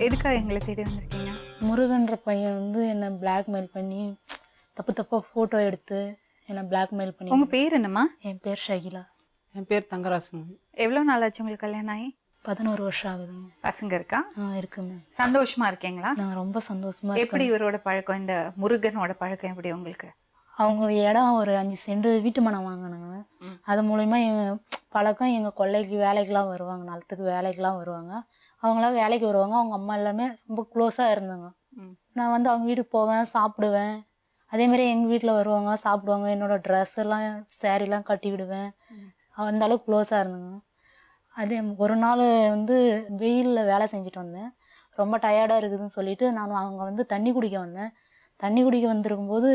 எதுக்காக எங்களை தேடி வந்திருக்கீங்க? முருகன்ற பையன் வந்து என்னை பிளாக்மெயில் பண்ணி தப்பாக ஃபோட்டோ எடுத்து என்னை பிளாக்மெயில் பண்ணி. உங்க பேர் என்னம்மா? என் பேர் ஷகிலா. என் பேர் தங்கராசன். எவ்வளோ நாள் ஆச்சு உங்களுக்கு கல்யாணம் ஆகி? 11 வருஷம் ஆகுதுங்க. பசங்க இருக்கா? இருக்குங்க. சந்தோஷமா இருக்கீங்களா? நான் ரொம்ப சந்தோஷமா எப்படி இருக்கேன். இவரோட பழக்கம், இந்த முருகனோட பழக்கம் எப்படி உங்களுக்கு? அவங்க இடம் ஒரு 5 சென்ட் வீட்டு மனம் வாங்கினாங்க. அது மூலிமா எங்கள் பழக்கம், எங்கள் கொல்லைக்கு வேலைக்கெலாம் வருவாங்க, நிலத்துக்கு வேலைக்கெலாம் வருவாங்க. அவங்களாம் வேலைக்கு வருவாங்க. அவங்க அம்மா எல்லாமே ரொம்ப க்ளோஸாக இருந்தாங்க. நான் வந்து அவங்க வீட்டுக்கு போவேன், சாப்பிடுவேன். அதேமாரி எங்கள் வீட்டில் வருவாங்க, சாப்பிடுவாங்க. என்னோடய ட்ரெஸ் எல்லாம் சேரீலாம் கட்டி விடுவேன். அந்த அளவுக்கு க்ளோஸாக இருந்தாங்க. அதே ஒரு நாள் வந்து வெயிலில் வேலை செஞ்சுட்டு வந்தேன். ரொம்ப டயர்டாக இருக்குதுன்னு சொல்லிட்டு நான் அவங்க வந்து தண்ணி குடிக்க வந்தேன். தண்ணி குடிக்க வந்திருக்கும்போது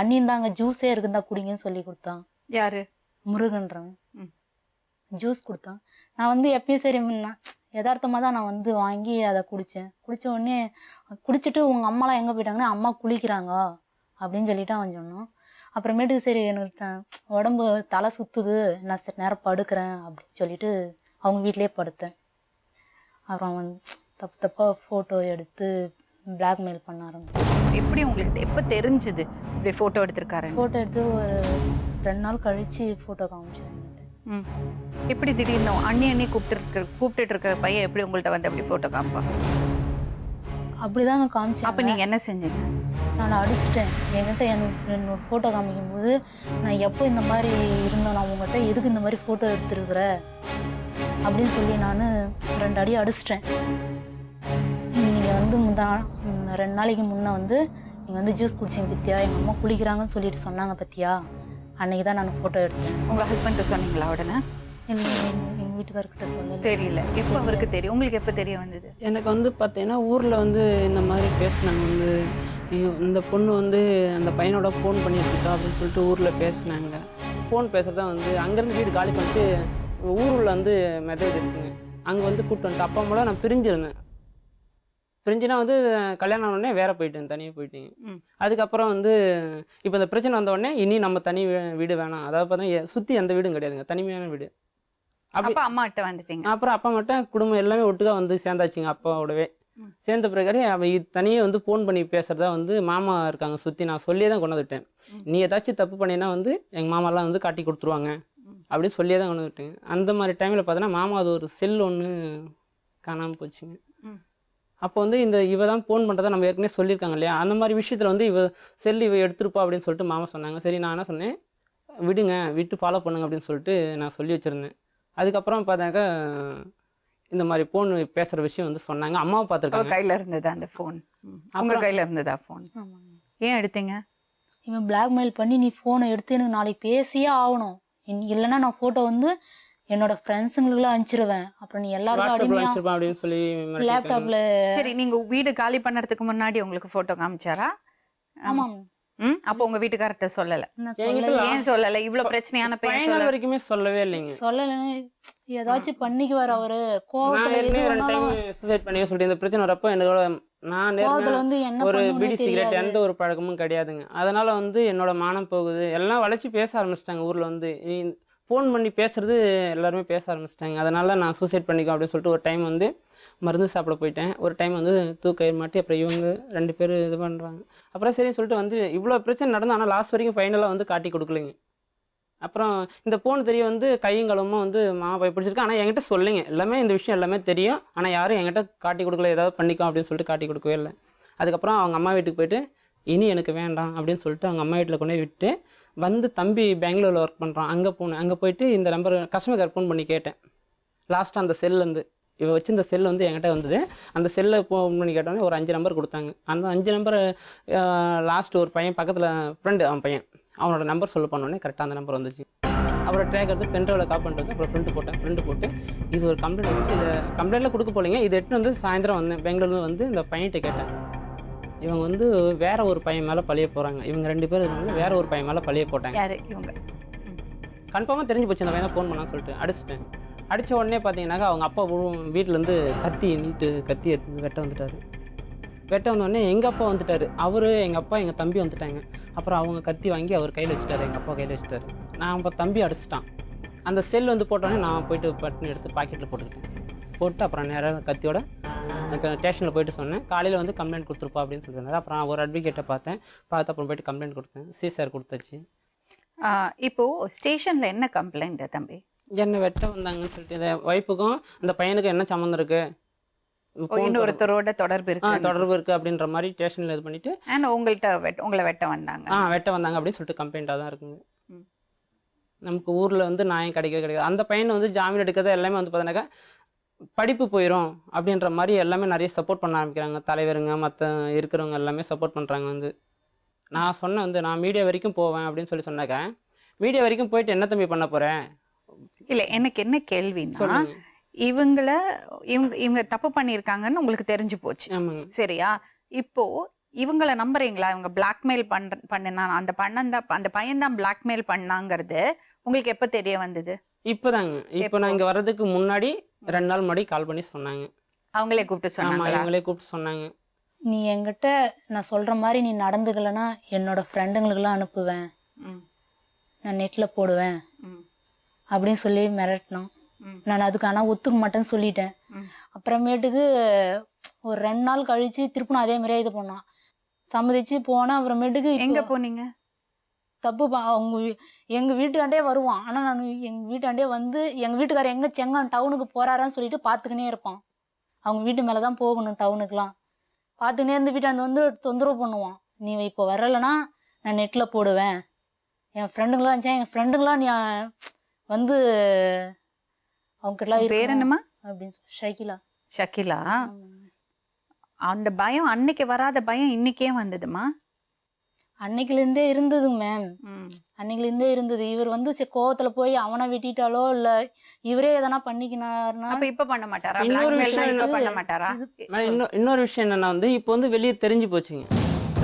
அண்ணியும் தாங்க ஜூஸே இருக்குந்தா குடிங்கன்னு சொல்லி கொடுத்தான். யாரு? முருகன்றவன். ஜூஸ் கொடுத்தான். நான் வந்து எப்பயும் சரி யதார்த்தமாக தான் நான் வந்து வாங்கி அதை குடித்தேன். குடித்த உடனே குடிச்சிட்டு உங்கள் அம்மாலாம் எங்கே போயிட்டாங்கன்னா, அம்மா குளிக்கிறாங்க அப்படின்னு சொல்லிட்டு அவன் சொன்னான். அப்புறமேட்டுக்கு சரி எனக்கு உடம்பு தலை சுற்றுது, நான் சரி நேரம் படுக்கிறேன் அப்படின்னு சொல்லிட்டு அவங்க வீட்டிலே படுத்தேன். அப்புறம் அவன் தப்பாக ஃபோட்டோ எடுத்து பிளாக்மெயில் பண்ண ஆரம்பிச்சேன். எப்படி உங்களுக்கு எப்போ தெரிஞ்சுது இப்படி ஃபோட்டோ எடுத்திருக்காரு? ஃபோட்டோ எடுத்து ஒரு 2 நாள் கழித்து ஃபோட்டோ காமிச்சேன். எப்படி திடீர்னு அண்ணி கூப்பிட்டுட்டு இருக்கிற பையன் எப்படி உங்கள்கிட்ட வந்து அப்படி ஃபோட்டோ காமிப்பா? அப்படிதாங்க காமிச்சேன். அப்போ நீங்கள் என்ன செஞ்சீங்க? நான் அடிச்சிட்டேன். என்கிட்ட என்னோட ஃபோட்டோ காமிக்கும்போது நான் எப்போ இந்த மாதிரி இருந்தேன், நான் உங்கள்கிட்ட எதுக்கு இந்த மாதிரி ஃபோட்டோ எடுத்துருக்குற அப்படின்னு சொல்லி நான் 2 அடி அடிச்சிட்டேன். நீங்கள் வந்து 2 நாளைக்கு முன்னே வந்து நீங்கள் வந்து ஜூஸ் குடிச்சிங்க பத்தியா, எங்கள் அம்மா குளிக்கிறாங்கன்னு சொல்லிட்டு சொன்னாங்க பத்தியா, அன்னைக்கு தான் நான் ஃபோட்டோ எடுத்தேன். உங்கள் ஹஸ்பண்ட்டை சொன்னீங்களா உடனே? எங்கள் வீட்டுக்காரர்கிட்ட சொல்ல தெரியல. எப்போ அவருக்கு தெரியும்? உங்களுக்கு எப்போ தெரிய வந்தது? எனக்கு வந்து பார்த்தீங்கன்னா ஊரில் வந்து இந்த மாதிரி பேசினாங்க. வந்து இந்த பொண்ணு வந்து அந்த பையனோட ஃபோன் பண்ணிட்டுருக்கா அப்படின்னு சொல்லிட்டு ஊரில் பேசினாங்க. ஃபோன் பேசுகிறதா வந்து அங்கேருந்து வீடு காலி பண்ணிட்டு ஊரில் வந்து மெத்தட் இருக்குங்க, அங்கே வந்து கூப்பிட்டு வந்துட்டு அப்பா அம்மாவோட நான் பிரிஞ்சிருந்தேன். பிரிஞ்சுனா வந்து கல்யாணம் ஆனோடனே வேற போயிட்டேன், தனியாக போயிட்டேங்க. அதுக்கப்புறம் வந்து இப்போ இந்த பிரச்சனை வந்த உடனே இனி நம்ம தனி வீடு வேணாம், அதாவது பார்த்தீங்கன்னா சுற்றி எந்த வீடும் கிடையாதுங்க, தனிமையான வீடு. அப்போ அம்மாட்ட வந்துட்டீங்க? அப்புறம் அப்பா மட்டும் குடும்பம் எல்லாமே ஒட்டுக்கா வந்து சேர்ந்தாச்சுங்க. அப்பாவோடவே சேர்ந்த பிறகு அவன் தனியே வந்து ஃபோன் பண்ணி பேசுகிறதா வந்து மாமா இருக்காங்க சுற்றி, நான் சொல்லியே தான் கொண்டு வந்துட்டேன். நீ ஏதாச்சும் தப்பு பண்ணினா வந்து எங்கள் மாமாலாம் வந்து காட்டி கொடுத்துருவாங்க அப்படின்னு சொல்லியே தான் கொண்டு வந்துட்டேங்க. அந்த மாதிரி டைமில் பார்த்தோன்னா மாமா அது ஒரு செல் ஒன்று காணாமல் போச்சுங்க. அப்போ வந்து இவ தான் ஃபோன் பண்ணுறதா நம்ம ஏற்கனவே சொல்லியிருக்காங்க இல்லையா, அந்த மாதிரி விஷயத்தில் வந்து இவ எடுத்துருப்பா அப்படின்னு சொல்லிட்டு மாமா சொன்னாங்க. சரி நான் என்ன சொன்னேன், விடுங்க விட்டு ஃபாலோ பண்ணுங்க அப்படின்னு சொல்லிட்டு நான் சொல்லி வச்சுருந்தேன். அதுக்கப்புறம் பார்த்தாக்கா இந்த மாதிரி ஃபோன் பேசுகிற விஷயம் வந்து சொன்னாங்க. அம்மாவை பார்த்துருக்காங்க. கையில் இருந்ததா அந்த ஃபோன்? அவங்க கையில் இருந்ததா ஃபோன்? ஏன் எடுத்தீங்க? இவன் பிளாக்மெயில் பண்ணி நீ ஃபோனை எடுத்து எனக்கு நாளைக்கு பேசியே ஆகணும், இல்லைன்னா நான் ஃபோட்டோ வந்து என்னோட ஃப்ரெண்ட்ஸுங்களுக்குலாம் அனுப்பிச்சிருவேன், அப்புறம் நீ எல்லாருக்கும் அப்படின்னு சொல்லி லேப்டாப்ல. சரி, நீங்க வீடு காலி பண்ணறதுக்கு முன்னாடி உங்களுக்கு ஃபோட்டோ காமிச்சாரா? ஆமாம். அப்போ உங்க வீட்டுக்காரர்கிட்ட சொல்லல? ஏன் சொல்லல? இவ்வளவு பிரச்சனையான பையன் வரைக்குமே சொல்லவே இல்லைங்க. சொல்லல. ஏதாச்சும் பண்ணிக்குவார் அவரு கோவத்துல. சூசைட் பண்ணி சொல்லிட்டு இந்த பிரச்சனை வரப்போ என்னோட நான் வந்து என்ன ஒரு பீடி சிகரெட் எந்த ஒரு பழக்கமும் கிடையாதுங்க. அதனால வந்து என்னோட மானம் போகுது, எல்லாம் வளைச்சு பேச ஆரம்பிச்சிட்டாங்க ஊர்ல வந்து. ஃபோன் பண்ணி பேசுறது எல்லாருமே பேச ஆரம்பிச்சிட்டாங்க. அதனால நான் சூசைட் பண்ணிக்கோ அப்படின்னு சொல்லிட்டு ஒரு டைம் வந்து மருந்து சாப்பிட போயிட்டேன். ஒரு டைம் வந்து தூக்கயிறு மாட்டி அப்புறம் இவங்க 2 பேர் இது பண்ணுறாங்க. அப்புறம் சரின்னு சொல்லிட்டு வந்து இவ்வளோ பிரச்சனை நடந்து, ஆனால் லாஸ்ட் வரைக்கும் ஃபைனலாக வந்து காட்டி கொடுக்கலைங்க. அப்புறம் இந்த ஃபோன் தெரிய வந்து கையங்களும் வந்து மாமா போய் பிடிச்சிருக்கு, ஆனால் என்கிட்ட சொல்லுங்க எல்லாமே, இந்த விஷயம் எல்லாமே தெரியும், ஆனால் யாரும் என்கிட்ட காட்டி கொடுக்கல, ஏதாவது பண்ணிக்கோ அப்படின்னு சொல்லிட்டு காட்டி கொடுக்கவே இல்லை. அதுக்கப்புறம் அவங்க அம்மா வீட்டுக்கு போயிட்டு இனி எனக்கு வேண்டாம் அப்படின்னு சொல்லிட்டு அவங்க அம்மா வீட்டில் கொண்டு போய் விட்டு வந்து தம்பி பெங்களூரில் ஒர்க் பண்ணுறான், அங்கே போனேன். அங்கே போயிட்டு இந்த நம்பர் கஸ்டமர் கேர் ஃபோன் பண்ணி கேட்டேன். லாஸ்ட்டாக அந்த செல்லேருந்து இவ வச்சு இந்த செல் வந்து என்கிட்ட வந்தது. அந்த செல்லை ஃபோன் பண்ணி கேட்டோன்னே ஒரு 5 நம்பர் கொடுத்தாங்க. அந்த 5 நம்பரை லாஸ்ட் ஒரு பையன் பக்கத்தில் ஃப்ரெண்டு, அவன் பையன் அவனோட நம்பர் சொல்ல பண்ணோடனே கரெக்டாக அந்த நம்பர் வந்துச்சு. அப்புறம் ட்ராக் எடுத்து பென்ட்ரைவில் கால் பண்ணிட்டு வந்து அப்புறம் ப்ரிண்ட் போட்டு இது ஒரு கம்ப்ளைண்ட் வந்து இதை கம்ப்ளைண்ட்டில் கொடுக்க போலிங்க. இது எட்டு வந்து சாயந்தரம் வந்தேன் பெங்களூர்லேருந்து வந்து இந்த பையன்கிட்ட கேட்டேன். இவங்க வந்து வேற ஒரு பையன் மேலே பழிய போகிறாங்க, இவங்க 2 பேர் வந்து வேற ஒரு பையன் மேலே பழிய போட்டாங்க. யாரு இவங்க? கன்ஃபார்மாக தெரிஞ்சு போச்சு இந்த பையனை ஃபோன் பண்ணான்னு சொல்லிட்டு அடிச்சிட்டேன். அடித்த உடனே பார்த்தீங்கன்னாக்கா அவங்க அப்பா வீட்டிலேருந்து கத்தி எடுத்து வெட்ட வந்துட்டார். வெட்ட வந்தோடனே எங்கள் அப்பா வந்துட்டார். அவர் எங்கள் அப்பா எங்கள் தம்பி வந்துட்டாங்க. அப்புறம் அவங்க கத்தி வாங்கி அவர் கையில் வச்சுட்டாரு, எங்கள் அப்பா கையில் வச்சுட்டாரு. நான் அப்போ தம்பி அடிச்சிட்டான். அந்த செல் வந்து போட்டோடனே நான் போயிட்டு பட்டன் எடுத்து பாக்கெட்டில் போட்டுக்கிட்டேன். போட்டு அப்புறம் நேராக கத்தியோட ஸ்டேஷனில் போயிட்டு சொன்னேன். காலையில் வந்து கம்ப்ளைண்ட் கொடுத்துருப்பா அப்படின்னு சொல்லி சொன்னார். அப்புறம் ஒரு அட்வொகேட்டை பார்த்து அப்புறம் போயிட்டு கம்ப்ளைண்ட் கொடுத்தேன். சிசார் கொடுத்தாச்சு. இப்போ ஸ்டேஷன்ல என்ன கம்ப்ளைண்ட் தம்பி? என்னை வெட்ட வந்தாங்கன்னு சொல்லிட்டு இந்த ஒய்ஃபுக்கும் அந்த பையனுக்கும் என்ன சம்மந்தம் இருக்குது, இன்னொருத்தரோட தொடர்பு இருக்கு தொடர்பு இருக்குது அப்படின்ற மாதிரி ஸ்டேஷனில் இது பண்ணிவிட்டு உங்களை வெட்ட வந்தாங்க. வெட்ட வந்தாங்க அப்படின்னு சொல்லிட்டு கம்ப்ளைண்ட்டாக தான் இருக்குங்க. நமக்கு ஊரில் வந்து நியாயம் கிடைக்காது. அந்த பையனை வந்து ஜாமீன் எடுக்கிறது எல்லாமே வந்து பார்த்தீங்கன்னாக்கா படிப்பு போயிடும் அப்படின்ற மாதிரி எல்லாமே நிறைய சப்போர்ட் பண்ண ஆரம்பிக்கிறாங்க. தலைவருங்க மற்ற இருக்கிறவங்க எல்லாமே சப்போர்ட் பண்ணுறாங்க. வந்து நான் சொன்னேன் வந்து நான் மீடியா வரைக்கும் போவேன் அப்படின்னு சொன்னாக்கா, மீடியா வரைக்கும் போயிட்டு என்ன தம்பி பண்ண போகிறேன்? இல்லை, எனக்கு என்ன கேள்வின்னா, இவங்க தப்பு பண்ணியிருக்காங்கன்னு உங்களுக்கு தெரிஞ்சு போச்சு. ஆமாங்க. சரியா? இப்போ இவங்கள நம்புறீங்களா? இவங்க பிளாக்மெயில் பண்ணா அந்த பையன் தான் பிளாக்மெயில் பண்ணாங்கிறது உங்களுக்கு எப்போ தெரிய வந்தது? இப்போதாங்க. இப்போ நான் இங்கே வர்றதுக்கு முன்னாடி 2 நாள் முன்னாடி கால் பண்ணி சொன்னாங்க. அவங்களே கூப்பிட்டு சொன்னாங்க. அவங்களே கூப்பிட்டு சொன்னாங்க. நீ என்கிட்ட நான் சொல்கிற மாதிரி நீ நடந்துக்கலைன்னா என்னோட ஃப்ரெண்டுங்களுக்கெல்லாம் அனுப்புவேன், நான் நெட்டில் போடுவேன் அப்படின்னு சொல்லி மிரட்டினோம். நான் அதுக்கு ஆனால் ஒத்துக்க மாட்டேன்னு சொல்லிட்டேன். அப்புறமேட்டுக்கு ஒரு 2 நாள் கழித்து திருப்பி நான் அதே மாதிரியே இது பண்ணான், சம்மதிச்சு போனேன். அப்புறமேட்டுக்கு எங்கே போனீங்க? தப்பு அவங்க எங்கள் வீட்டுக்காண்டே வருவான். ஆனால் நான் எங்கள் வீட்டாண்டே வந்து எங்கள் வீட்டுக்காரர் எங்கே செங்கான் டவுனுக்கு போகிறாரான்னு சொல்லிட்டு பார்த்துக்கினே இருப்பான். அவங்க வீட்டு மேலே தான் போகணும் டவுனுக்குலாம். பார்த்துக்கினே இருந்து வீட்டாண்ட வந்து தொந்தரவு பண்ணுவான். நீ இப்போ வரலைன்னா நான் நெட்டில் போடுவேன், என் ஃப்ரெண்டுங்களாம் இருந்துச்சா எங்கள் ஃப்ரெண்டுங்களாம் நீ வந்து அவங்ககிட்டலாம் பேர் என்னம்மா அப்படின்னு ஷகிலா. ஷகிலா. அந்த பயம் அன்னைக்கு வராத பயம் இன்னைக்கே வந்ததுமா? அன்னைக்குலேருந்தே இருந்ததுங்க மேம், அன்னைக்குலேருந்தே இருந்தது. இவர் வந்து கோவத்தில் போய் அவனை வெட்டிட்டாலோ இல்லை இவரே எதனா பண்ணிக்கினாருன்னா அப்போ இப்போ பண்ண மாட்டாரா? இன்னொரு விஷயம் பண்ண மாட்டாரா? இன்னொரு விஷயம் என்னன்னா வந்து இப்போ வந்து வெளியே தெரிஞ்சு போச்சுங்க.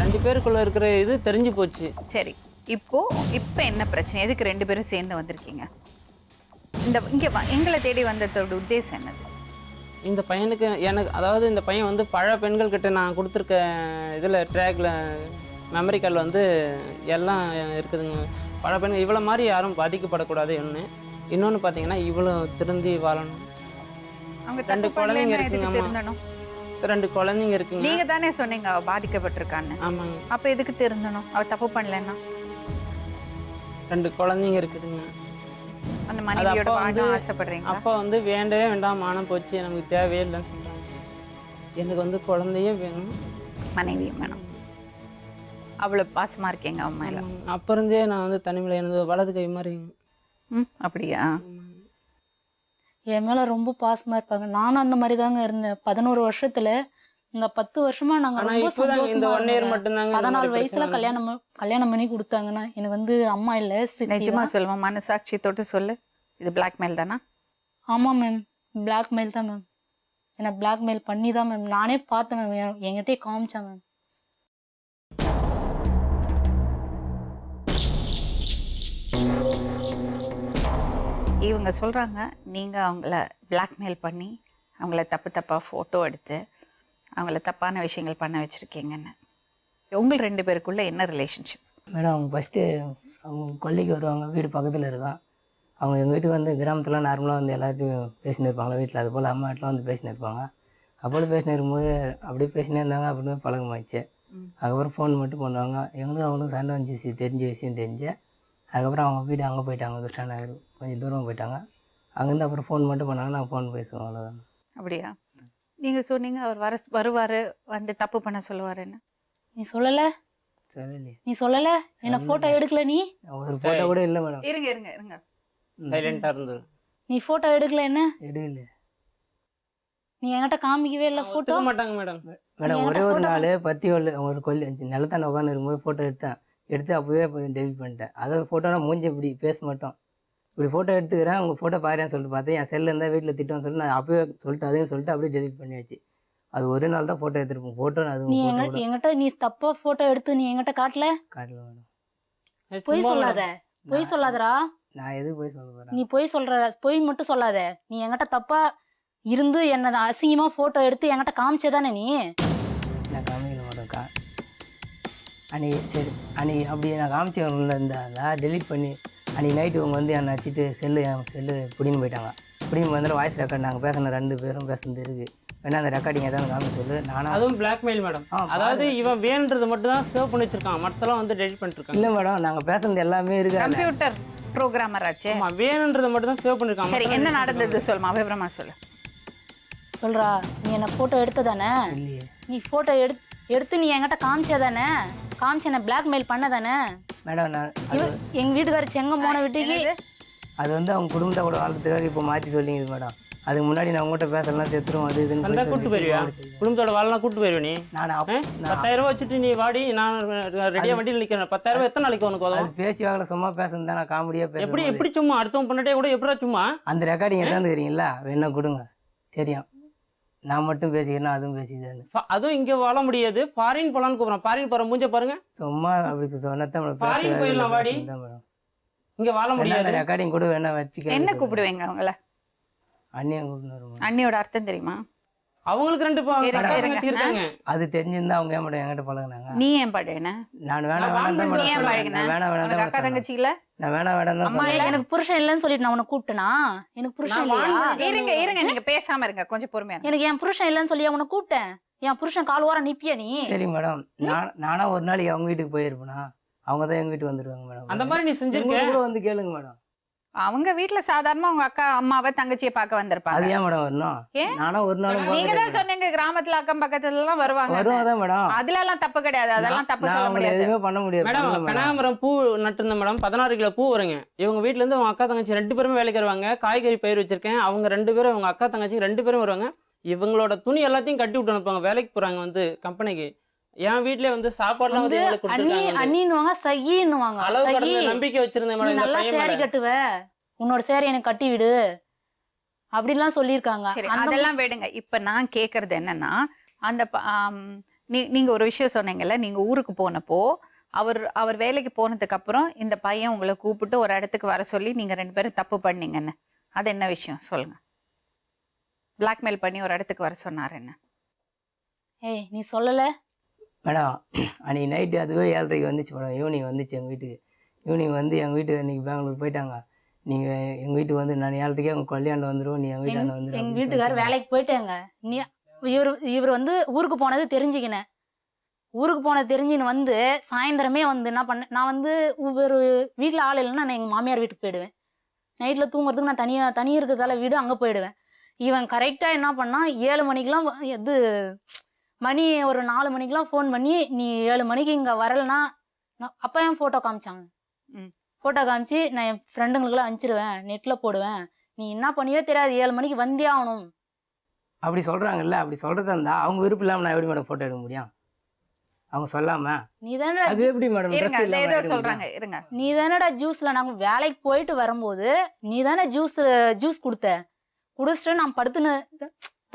2 பேருக்குள்ள இருக்கிற இது தெரிஞ்சு போச்சு. சரி, இப்போ என்ன பிரச்சனை? எதுக்கு 2 பேரும் சேர்ந்து வந்திருக்கீங்க? இங்கே எங்களை தேடி வந்ததோட உத்தேசம் என்னது? இந்த பையனுக்கு எனக்கு அதாவது இந்த பையன் வந்து பல பெண்கள் கிட்ட நான் கொடுத்துருக்க இதில் ட்ராக்ல மெமரி கார்டில் வந்து எல்லாம் இருக்குதுங்க. பல பெண்கள் இவ்வளோ மாதிரி யாரும் பாதிக்கப்படக்கூடாது. இன்னொன்று பார்த்தீங்கன்னா இவ்வளோ திருந்தி வாழணும். அவங்க 2 குழந்தைங்க இருக்குங்க. 2 குழந்தைங்க இருக்குங்க. நீங்க தானே சொன்னீங்க அவ பாதிக்கப்பட்டிருக்கான்னு. ஆமாங்க. அப்போ எதுக்கு திருந்தணும்? அவ தப்பு பண்ணலன்னா? 2 குழந்தைங்க இருக்குதுங்க. அந்த மனைவியோட வாழ ஆசைப்படுறீங்க? அப்பா வந்து வேண்டவே வேண்டாம், மானம் போச்சு, நமக்கு தேவையே இல்லைன்னு சொல்கிறாங்க. எனக்கு வந்து குழந்தையே வேணும், மனைவியும் வேணும். அவ்வளோ பாசமா இருக்கீங்க அவன் மேல? அப்போ இருந்தே நான் வந்து தனிமையில் எனது வலது கை மாதிரிங்க. அப்படியா? என் மேலே ரொம்ப பாசமாக இருப்பாங்க. நானும் அந்த மாதிரி தாங்க இருந்தேன் 11 வருஷத்தில். இந்த 10 வருஷமா நாங்கள் ரொம்ப சந்தோஷமா இருந்தோம். 14 வயசுல கல்யாணம் பண்ணி கொடுத்தாங்கன்னா எனக்கு வந்து அம்மா இல்லை. நிஜமா சொல்லுவோம், மனசாட்சி தொட்டு சொல்லு, இது பிளாக்மெயில் தானா? ஆமாம் மேம், பிளாக்மெயில் தான் மேம். என்னை பிளாக்மெயில் பண்ணி தான் மேம். நானே பார்த்தேன் மேம், என்கிட்டே காமிச்சேன் மேம். இவங்க சொல்கிறாங்க நீங்கள் அவங்கள பிளாக்மெயில் பண்ணி அவங்கள தப்பாக ஃபோட்டோ எடுத்து அவங்கள தப்பான விஷயங்கள் பண்ண வச்சுருக்கீங்கன்னு. உங்கள் 2 பேருக்குள்ளே என்ன ரிலேஷன்ஷிப்? மேடம், அவங்க ஃபஸ்ட்டு அவங்க கொல்லைக்கு வருவாங்க, வீடு பக்கத்தில் இருக்கும். அவங்க எங்கள் வீட்டுக்கு வந்து கிராமத்தில் நார்மலாக வந்து எல்லாத்தையும் பேசினு இருப்பாங்களா வீட்டில், அது போல் அம்மா வீட்டில் வந்து பேசினு இருப்பாங்க. அப்போது பேசினு இருக்கும்போது அப்படியே பேசினே இருந்தாங்க. அப்படியே பழக்கமாயிடுச்சு. அதுக்கப்புறம் ஃபோன் மட்டும் பண்ணுவாங்க. எங்களுக்கும் அவங்களுக்கும் சண்டை வந்துச்சு, தெரிஞ்ச விஷயம் தெரிஞ்சு. அதுக்கப்புறம் அவங்க வீடு அங்கே போயிட்டாங்க, கிருஷ்ணா நகர் கொஞ்சம் தூரம் போயிட்டாங்க. அங்கேருந்து அப்புறம் ஃபோன் மட்டும் பண்ணாங்க, நான் ஃபோன் பேசுவோம், அவ்வளோதான். அப்படியா? நீங்கள் சொன்னீங்க அவர் வருவார், வந்து தப்பு பண்ண சொல்லுவாருன்னு. நீ சொல்லலை? சொல்லலையே. நீ சொல்லலை? என்ன ஃபோட்டோ எடுக்கல? நீ ஒரு ஃபோட்டோ கூட இல்லை மேடம். இருங்க சைலண்டாக இருந்தது. நீ ஃபோட்டோ எடுக்கல? என்ன எடுக்கல? நீ என்கிட்ட காமிக்கவே இல்லை ஃபோட்டோ? மாட்டாங்க மேடம். மேடம், ஒரே ஒரு நாள் ஒரு கொல்லி நிலத்தாண்ட உட்காந்து இருக்கும்போது ஃபோட்டோ எடுத்து அப்போவே டெலிட் பண்ணிட்டேன். அதை ஃபோட்டோனா மூஞ்சி இப்படி பேச மாட்டோம், இப்படி ஃபோட்டோ எடுத்துக்கிறேன், உங்கள் ஃபோட்டோ பாருன்னு சொல்லிட்டு பார்த்தேன். என் செல்லில் இருந்தால் வீட்டில் திட்டம்னு சொல்லிட்டு நான் அப்போவே சொல்லிட்டு அதையும் சொல்லிட்டு அப்படியே டெலிட் பண்ணியாச்சு. அது ஒரு நாள் தான் ஃபோட்டோ எடுத்துருப்போம். ஃபோட்டோ அது நீ என்கிட்ட நீ தப்பாக ஃபோட்டோ எடுத்து நீ என்கிட்ட காட்டல மேடம். பொய் சொல்லாத, பொய் சொல்லாதடா. நான் எதுக்கு போய் சொல்ல போகிறேன்? நீ பொய் மட்டும் சொல்லாத. நீ என்கிட்ட தப்பா இருந்து என்ன அசிங்கமாக ஃபோட்டோ எடுத்து என்கிட்ட காமிச்சதானே நீ? நான் காமிக்கல மாட்டேன்க்கா. அன்னைக்கு அப்படி நான் காமிச்சவங்கள இருந்தால் டெலிட் பண்ணி அன்றைக்கி நைட்டு அவங்க வந்து என்னை வச்சுட்டு என் செல்லு பிடின்னு போயிட்டாங்க. அப்படியும் வந்து வாய்ஸ் ரெக்கார்ட் நாங்கள் பேசின 2 பேரும் பேசுனது இருக்குது. வேணா அந்த ரெக்கார்டிங் எதாவது காமி சொல்லு. நானும் அதுவும் பிளாக்மெயில் மேடம். அதாவது இவன் வேணுன்றது மட்டும் தான் சேவ் பண்ணி வச்சிருக்கான், மற்றெல்லாம் வந்து டெலிட் பண்ணிருக்காங்க. இல்லை மேடம், நாங்கள் பேசுனது எல்லாமே இருக்கு. கம்ப்யூட்டர் ப்ரோக்ராமர் ஆச்சே. ஆமா, வேணுன்றதை மட்டும் தான் சேவ் பண்ணிருக்காங்க. சரி, என்ன நடந்தது சொல்லுமா, விவரமா சொல்லு. சொல்றா, நீ என்ன ஃபோட்டோ எடுத்த தானே? இல்லையே நீ ஃபோட்டோ எடுத்து நீ என்கிட்ட காமிச்ச தானே? காமிச்சு என்ன பிளாக்மெயில் பண்ண தானே? மேடம் நான் எங்கள் வீட்டுக்காரர் செங்கம் போன வீட்டுக்கு அது வந்து அவங்க குடும்பத்தை கூட வாழ்றதுக்காக இப்போ மாற்றி சொல்லிங்க மேடம். அதுக்கு முன்னாடி நான் உங்கள்கிட்ட பேசலாம் செத்துரும் அது இதுன்னு அந்த கூட்டு போயிருவியா? குடும்பத்தோட வாழலாம் கூட்டு போயிருவ நீ? நான் 10,000 ரூபாய் வச்சுட்டு நீ வாடி, நான் ரெடியா வண்டியில் நிக்கிறேன். 10,000 ரூபாய் எத்தனை நாளைக்கு உனக்கு வரும்? அது பேச்சு வாங்கல, சும்மா பேசுனது தான். நான் காமெடியாக பேசுறேன். எப்படி சும்மா அடுத்தவங்க பண்ணிட்டே கூட எப்படா சும்மா? அந்த ரெக்கார்டிங் எதாவது தெரியுங்களா? வேணா கொடுங்க, தெரியும். நான் மட்டும் பேசிக்கிறேன்னா அதுவும் பேசிக்கிறேன். அதுவும் இங்க வாழ முடியாது. ஃபாரின் போலான்னு கூப்பிடுறேன். ஃபாரின் போற மூஞ்ச பாருங்க. சும்மா அப்படி சொன்னதான் ஃபாரின் போயிடலாம் வாடி, மேடம். இங்க வாழ முடியாது. ரெக்கார்டிங் கூட வேணா வச்சுக்க. என்ன கூப்பிடுவீங்க அவங்கள? அண்ணியை கூப்பிட்டு. அண்ணியோட அர்த்தம் தெரியுமா? அவங்களுக்கு 2 இருக்காங்க. அது தெரிஞ்சிருந்தா அவங்க ஏன் மேடம் என்கிட்ட பழகுனாங்க? நீ ஏன் பழகுன? நான் வேணாம் தான் நீ ஏன் பழகுன? வேணாம் அக்கா தங்கச்சி இல்ல? நான் வேணாம் தான் அம்மா இல்ல? எனக்கு புருஷன் இல்லைன்னு சொல்லிட்டு நான் உன்னை கூப்பிட்டேனா? எனக்கு புருஷன் இல்லையா? இருங்க நீங்க பேசாம இருங்க, கொஞ்சம் பொறுமையா இருங்க. எனக்கு என் புருஷன் இல்லைன்னு சொல்லி அவனை கூப்பிட்டேன். என் புருஷன் கால் ஓரம் நிப்பியா நீ? சரி மேடம், நானா ஒரு நாளைக்கு அவங்க வீட்டுக்கு போயிருப்பேனா? அவங்க தான் எங்க வீட்டுக்கு வந்துருவாங்க மேடம். அந்த மாதிரி நீ செஞ்சிருக்க கூட வந்து கேளுங்க மேடம். அவங்க வீட்ல சாதாரணமா உங்க அக்கா அம்மாவை தங்கச்சியை பார்க்க வந்திருப்பாங்க. அது ஏன் மேடம் வரணும்? ஏன்? நானும் ஒரு நாளும் நீங்க தான் சொன்னீங்க கிராமத்துல அக்கம் பக்கத்துல எல்லாம் வருவாங்க. வருவாதான் மேடம். அதுல எல்லாம் தப்பு கிடையாது, அதெல்லாம் தப்பு சொல்ல நான் முடியாது. எதுவுமே பண்ண முடியாது மேடம். கனகாமரம் பூ நட்டுருந்த மேடம், 16 கிலோ பூ வருங்க. இவங்க வீட்டுல இருந்து அவங்க அக்கா தங்கச்சி 2 பேரும் வேலைக்கு வருவாங்க. காய்கறி பயிர் வச்சிருக்கேன். அவங்க 2 பேரும், அவங்க அக்கா தங்கச்சி 2 பேரும் வருவாங்க. இவங்களோட துணி எல்லாத்தையும் கட்டி விட்டு அனுப்புவாங்க. வேலைக்கு போறாங்க வந்து கம்பெனிக்கு. என் வீட்லயே வந்து சாப்பாடுலாம் வந்து இவங்களுக்கு கொடுத்துருக்காங்க. அண்ணின்னுவாங்க, சகின்னுவாங்க. அளவு கடந்த நம்பிக்கை வச்சிருந்தேன் நீ மேடம். நல்லா சேரி கட்டுவ, உன்னோட சேரி எனக்கு கட்டி விடு அப்படிலாம் சொல்லியிருக்காங்க. சரி, அதெல்லாம் விடுங்க. இப்ப நான் கேக்குறது என்னன்னா, அந்த நீங்க ஒரு விஷயம் சொன்னீங்கல்ல, நீங்க ஊருக்கு போனப்போ அவர் வேலைக்கு போனதுக்கு அப்புறம் இந்த பையன் உங்களை கூப்பிட்டு ஒரு இடத்துக்கு வர சொல்லி நீங்க 2 பேரும் தப்பு பண்ணீங்கன்னு, அது என்ன விஷயம் சொல்லுங்க. பிளாக்மெயில் பண்ணி ஒரு இடத்துக்கு வர சொன்னார் என்ன? ஏய், நீ சொல்லல மேடம். அன்றைக்கி நைட்டு அதுவே 7:30 வந்துச்சு மேடம். ஈவினிங் வந்துச்சு எங்கள் வீட்டுக்கு. ஈவினிங் வந்து எங்கள் வீட்டுக்கு இன்றைக்கி பெங்களூர் போயிட்டாங்க. நீங்கள் எங்கள் வீட்டுக்கு வந்து நான் 7:30 உங்கள் கல்யாணம் வந்துடும், நீ எங்கள் வீட்டாண்ட வந்துடும். எங்கள் வீட்டுக்காரர் வேலைக்கு போயிட்டாங்க. நீ இவர் வந்து ஊருக்கு போனது தெரிஞ்சுக்கினேன். ஊருக்கு போனது தெரிஞ்சுன்னு வந்து சாயந்தரமே வந்து என்ன பண்ணேன், நான் வந்து ஒரு வீட்டில் ஆள் இல்லைன்னா நான் எங்கள் மாமியார் வீட்டுக்கு போயிடுவேன். நைட்டில் தூங்குறதுக்கு நான் தனியாக இருக்கிறதால வீடு அங்கே போயிடுவேன். இவன் கரெக்டாக என்ன பண்ணால் 7 மணிக்கெலாம் மணி ஒரு 4 மணிக்கெலாம் ஃபோன் பண்ணி, நீ 7 மணிக்கு இங்கே வரலைன்னா அப்போ என் ஃபோட்டோ காமிச்சாங்க. ஃபோட்டோ காமிச்சு, நான் என் ஃப்ரெண்டுங்களுக்குலாம் அனுப்பிச்சிடுவேன், நெட்டில் போடுவேன், நீ என்ன பண்ணியோ தெரியாது, 7 மணிக்கு வந்தே ஆகணும் அப்படி சொல்கிறாங்கல்ல. அப்படி சொல்கிறதா இருந்தால் அவங்க விருப்பம் இல்லாமல் நான் எப்படி மேடம் ஃபோட்டோ எடுக்க முடியும்? அவங்க சொல்லாம நீ தானே அது எப்படி மேடம் சொல்றாங்க? இருங்க, நீ தானடா ஜூஸ்ல நாங்கள் வேலைக்கு போயிட்டு வரும்போது நீ தானே ஜூஸ் குடிச்சிட்டு நான் படுத்துன்னு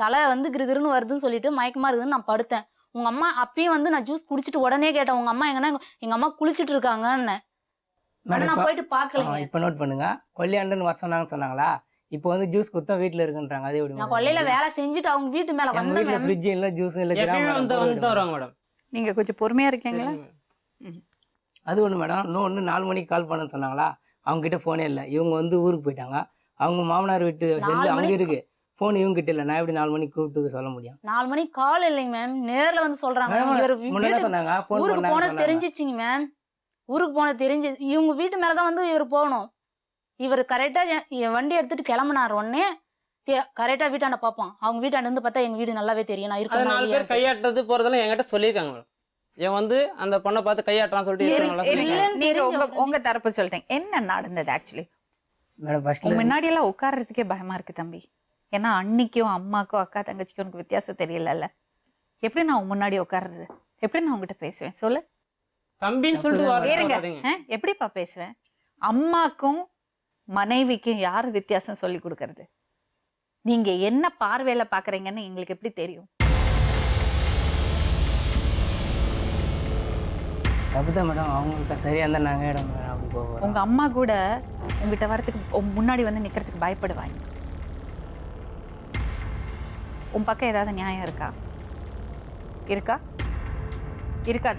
தலை வந்து கிருகிருன்னு வருதுன்னு சொல்லிட்டு மயக்கமா இருக்குதுன்னு நான் படுத்தேன். உங்க அம்மா அப்பயும் வந்து நான் ஜூஸ் குடிச்சிட்டு உடனே கேட்டேன், உங்க அம்மா எங்கன்னா, எங்க அம்மா குளிச்சுட்டு இருக்காங்கன்னு. நான் போயிட்டு பாக்கல. இப்ப நோட் பண்ணுங்க, கொல்லியாண்டுன்னு வர சொன்னாங்களா? இப்போ வந்து ஜூஸ் குத்தா வீட்டுல இருக்குன்றாங்க. அது எப்படி? நான் கொல்லையில வேலை செஞ்சுட்டு அவங்க வீட்டு மேல வந்து ஃப்ரிட்ஜ் இல்ல, ஜூஸ் இல்ல, வருவாங்க மேடம். நீங்க கொஞ்சம் பொறுமையா இருக்கீங்களா? அது ஒண்ணு மேடம். இன்னொன்று 4 மணிக்கு கால் பண்ண சொன்னாங்களா? அவங்க கிட்ட போனே இல்லை. இவங்க வந்து ஊருக்கு போயிட்டாங்க. அவங்க மாமனார் வீட்டு செல்லு அங்க இருக்கு, போன் இவங்க கிட்ட இல்ல. நான் எப்படி 4 மணிக்கு கூப்பிட்டு சொல்ல முடியும்? 4 மணிக்கு கால் இல்லைங்க மேம், நேர்ல வந்து சொல்றாங்க. சொன்னாங்க ஊருக்கு போனது தெரிஞ்சிச்சுங்க மேம். ஊருக்கு போனது தெரிஞ்சு இவங்க வீட்டு மேலதான் வந்து இவர் போகணும். இவர் கரெக்டா வண்டி எடுத்துட்டு கிளம்புனார். உடனே கரெக்டா வீட்டாண்ட பாப்போம். அவங்க வீட்டாண்ட இருந்து பார்த்தா எங்க வீடு நல்லாவே தெரியும். நான் இருக்கேன். 4 பேர் கையாட்டுறது போறதெல்லாம் என்கிட்ட சொல்லியிருக்காங்க. இவன் வந்து அந்த பொண்ணை பார்த்து கையாட்டுறான்னு சொல்லிட்டு உங்க தரப்பு சொல்லிட்டேன். என்ன நடந்தது ஆக்சுவலி? முன்னாடி எல்லாம் உட்கார்றதுக்கே பயமா இருக்கு தம்பி. ஏன்னா அன்னைக்கும் அம்மாக்கும் அக்கா தங்கச்சிக்கும் உனக்கு வித்தியாசம் தெரியல. எப்படி நான் முன்னாடி உட்கார்றது? எப்படி நான் உங்ககிட்ட பேசுவேன் சொல்லு? தம்பின்னு சொல்லிட்டு எப்படிப்பா பேசுவேன்? அம்மாக்கும் மனைவிக்கும் யாரு வித்தியாசம் சொல்லி கொடுக்கறது? நீங்க என்ன பார்வையில பாக்குறீங்கன்னு எங்களுக்கு எப்படி தெரியும்? அப்படிதான் மேடம். அவங்களுக்கு சரியா இருந்தா நாங்க இடம் அப்படி போவோம். உங்க அம்மா கூட உங்ககிட்ட வரதுக்கு முன்னாடி வந்து நிக்கிறதுக்கு பயப்படுவாங்க. உன் பக்கம் ஏதாவது நியாயம் இருக்கா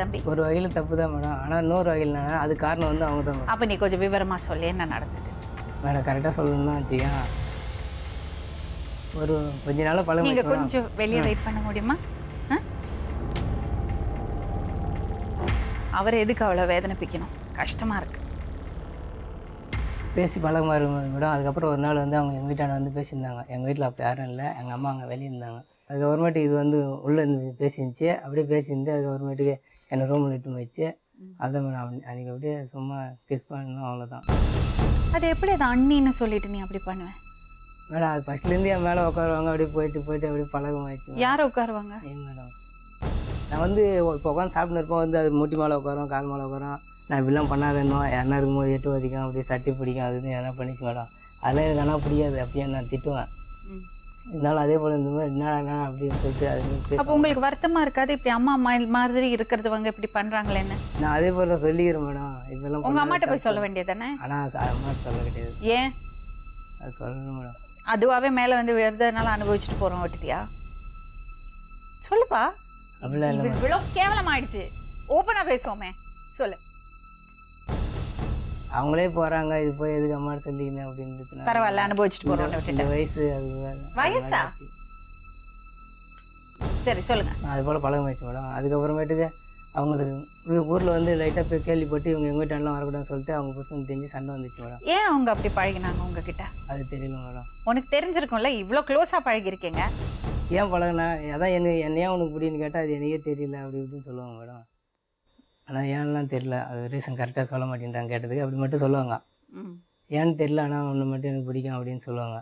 தம்பி? ஒரு வகையில தப்பு தான் மேடம். ஆனா இன்னொரு வகையில் அது காரணம் வந்து அவங்க தான். அப்ப நீ கொஞ்சம் விவரமா சொல்லி என்ன நடந்தது மேடம்? கரெக்டா சொல்லணும்னா வச்சுக்கா, ஒரு கொஞ்ச நாளாக பழக நீங்க வச்சு கொஞ்சம் வெளியே வெயிட் பண்ண முடியுமா? அவரை எதுக்கு அவ்வளோ வேதனைப்பிக்கணும்? கஷ்டமா இருக்கு. பேசி பழகமாக இருக்கும் மேடம். அதுக்கப்புறம் ஒரு நாள் வந்து அவங்க எங்கள் வீட்டாண்ட வந்து பேசியிருந்தாங்க. எங்கள் வீட்டில் அப்போ யாரும் இல்லை, எங்கள் அம்மா அங்கே வெளியே இருந்தாங்க. அதுக்கப்புறமேட்டு இது வந்து உள்ளே இருந்து பேசியிருந்துச்சு. அப்படியே பேசியிருந்து அதுக்கப்புறமேட்டுக்கு என்னை ரூமில் இட்டு வச்சு அதான் மேடம் அன்றைக்கி அப்படியே சும்மா கிஸ் பண்ணணும், அவ்வளோதான். அது எப்படி அது அண்ணின்னு சொல்லிட்டு நீ அப்படி பண்ணுவேன்? மேடம் அது ஃபஸ்ட்லேருந்து என் மேலே உட்காருவாங்க, அப்படியே போயிட்டு அப்படியே பழகமாயிடுச்சு. யாரை உட்காருவாங்க? ஏன் மேடம் நான் வந்து இப்போ உட்காந்து சாப்பிட்டு இருப்போம், வந்து அது முட்டி மேலே உட்காரோம், கால் மேலே உட்காரோம். நான் இப்படிலாம் பண்ணாதேன்னோ, யாருனா இருக்கும்போது எட்டு வதிக்கும், அப்படியே சட்டி பிடிக்கும், அது இது எதனா பண்ணிச்சு மேடம். அதெல்லாம் எனக்கு ஆனால் பிடிக்காது. அப்படியே நான் திட்டுவேன். இருந்தாலும் அதே போல் இந்த மாதிரி என்ன அப்படின்னு சொல்லிட்டு அது அப்போ உங்களுக்கு வருத்தமா இருக்காது இப்படி அம்மா மாதிரி இருக்கிறதுவங்க இப்படி பண்றாங்களேன்னு? நான் அதே போல் நான் சொல்லிக்கிறேன் மேடம். இதெல்லாம் உங்க அம்மாட்ட போய் சொல்ல வேண்டியதானே? ஆனால் அம்மாட்ட சொல்ல கிடையாது. ஏன்? அது சொல்லணும் மேடம். அதுவாகவே மேலே வந்து விருதுனால அனுபவிச்சுட்டு போகிறோம் விட்டுட்டியா? சொல்லுப்பா. அப்படிலாம் இல்லை மேடம். இவ்வளோ கேவலமாயிடுச்சு. ஓப்பனாக பேசுவோமே, சொல்லு. அவங்களே போகிறாங்க, இது போய் எதுக்கு அம்மாட்ட சொல்லிக்கணும் அப்படின்ட்டு. பரவாயில்ல, அனுபவிச்சுட்டு போகிறோம் இந்த விட்டுட்டு. வயசு அது வயசா? சரி சொல்லுங்க. அது போல் பழகமாயிடுச்சு மேடம். அதுக்கப்புறமேட்டுக்கு அவங்களுக்கு ஊரில் வந்து லைட்டாக போய் கேள்விப்பட்டு இவங்க எங்கள் வீட்டாண்டெலாம் வரக்கூடாதுன்னு சொல்லிட்டு அவங்க புருஷன் தெரிஞ்சு சண்டை வந்துச்சு மேடம். ஏன் அவங்க அப்படி பழகினாங்க உங்ககிட்ட? அது தெரியல மேடம். உனக்கு தெரிஞ்சிருக்கும்ல, இவ்வளோ க்ளோஸாக பழகிருக்கீங்க. ஏன் பழகினா அதான் என்னையா உனக்கு பிடின்னு கேட்டால் அது எனக்கே தெரியல அப்படி இப்படின்னு சொல்லுவாங்க மேடம். ஆனால் ஏன்லாம் தெரியல, அது ரீசன் கரெக்டாக சொல்ல மாட்டேன்றாங்க கேட்டதுக்கு. அப்படி மட்டும் சொல்லுவாங்க. ஏன்னு தெரியல, ஆனால் ஒன்று மட்டும் எனக்கு பிடிக்கும் அப்படின்னு சொல்லுவாங்க.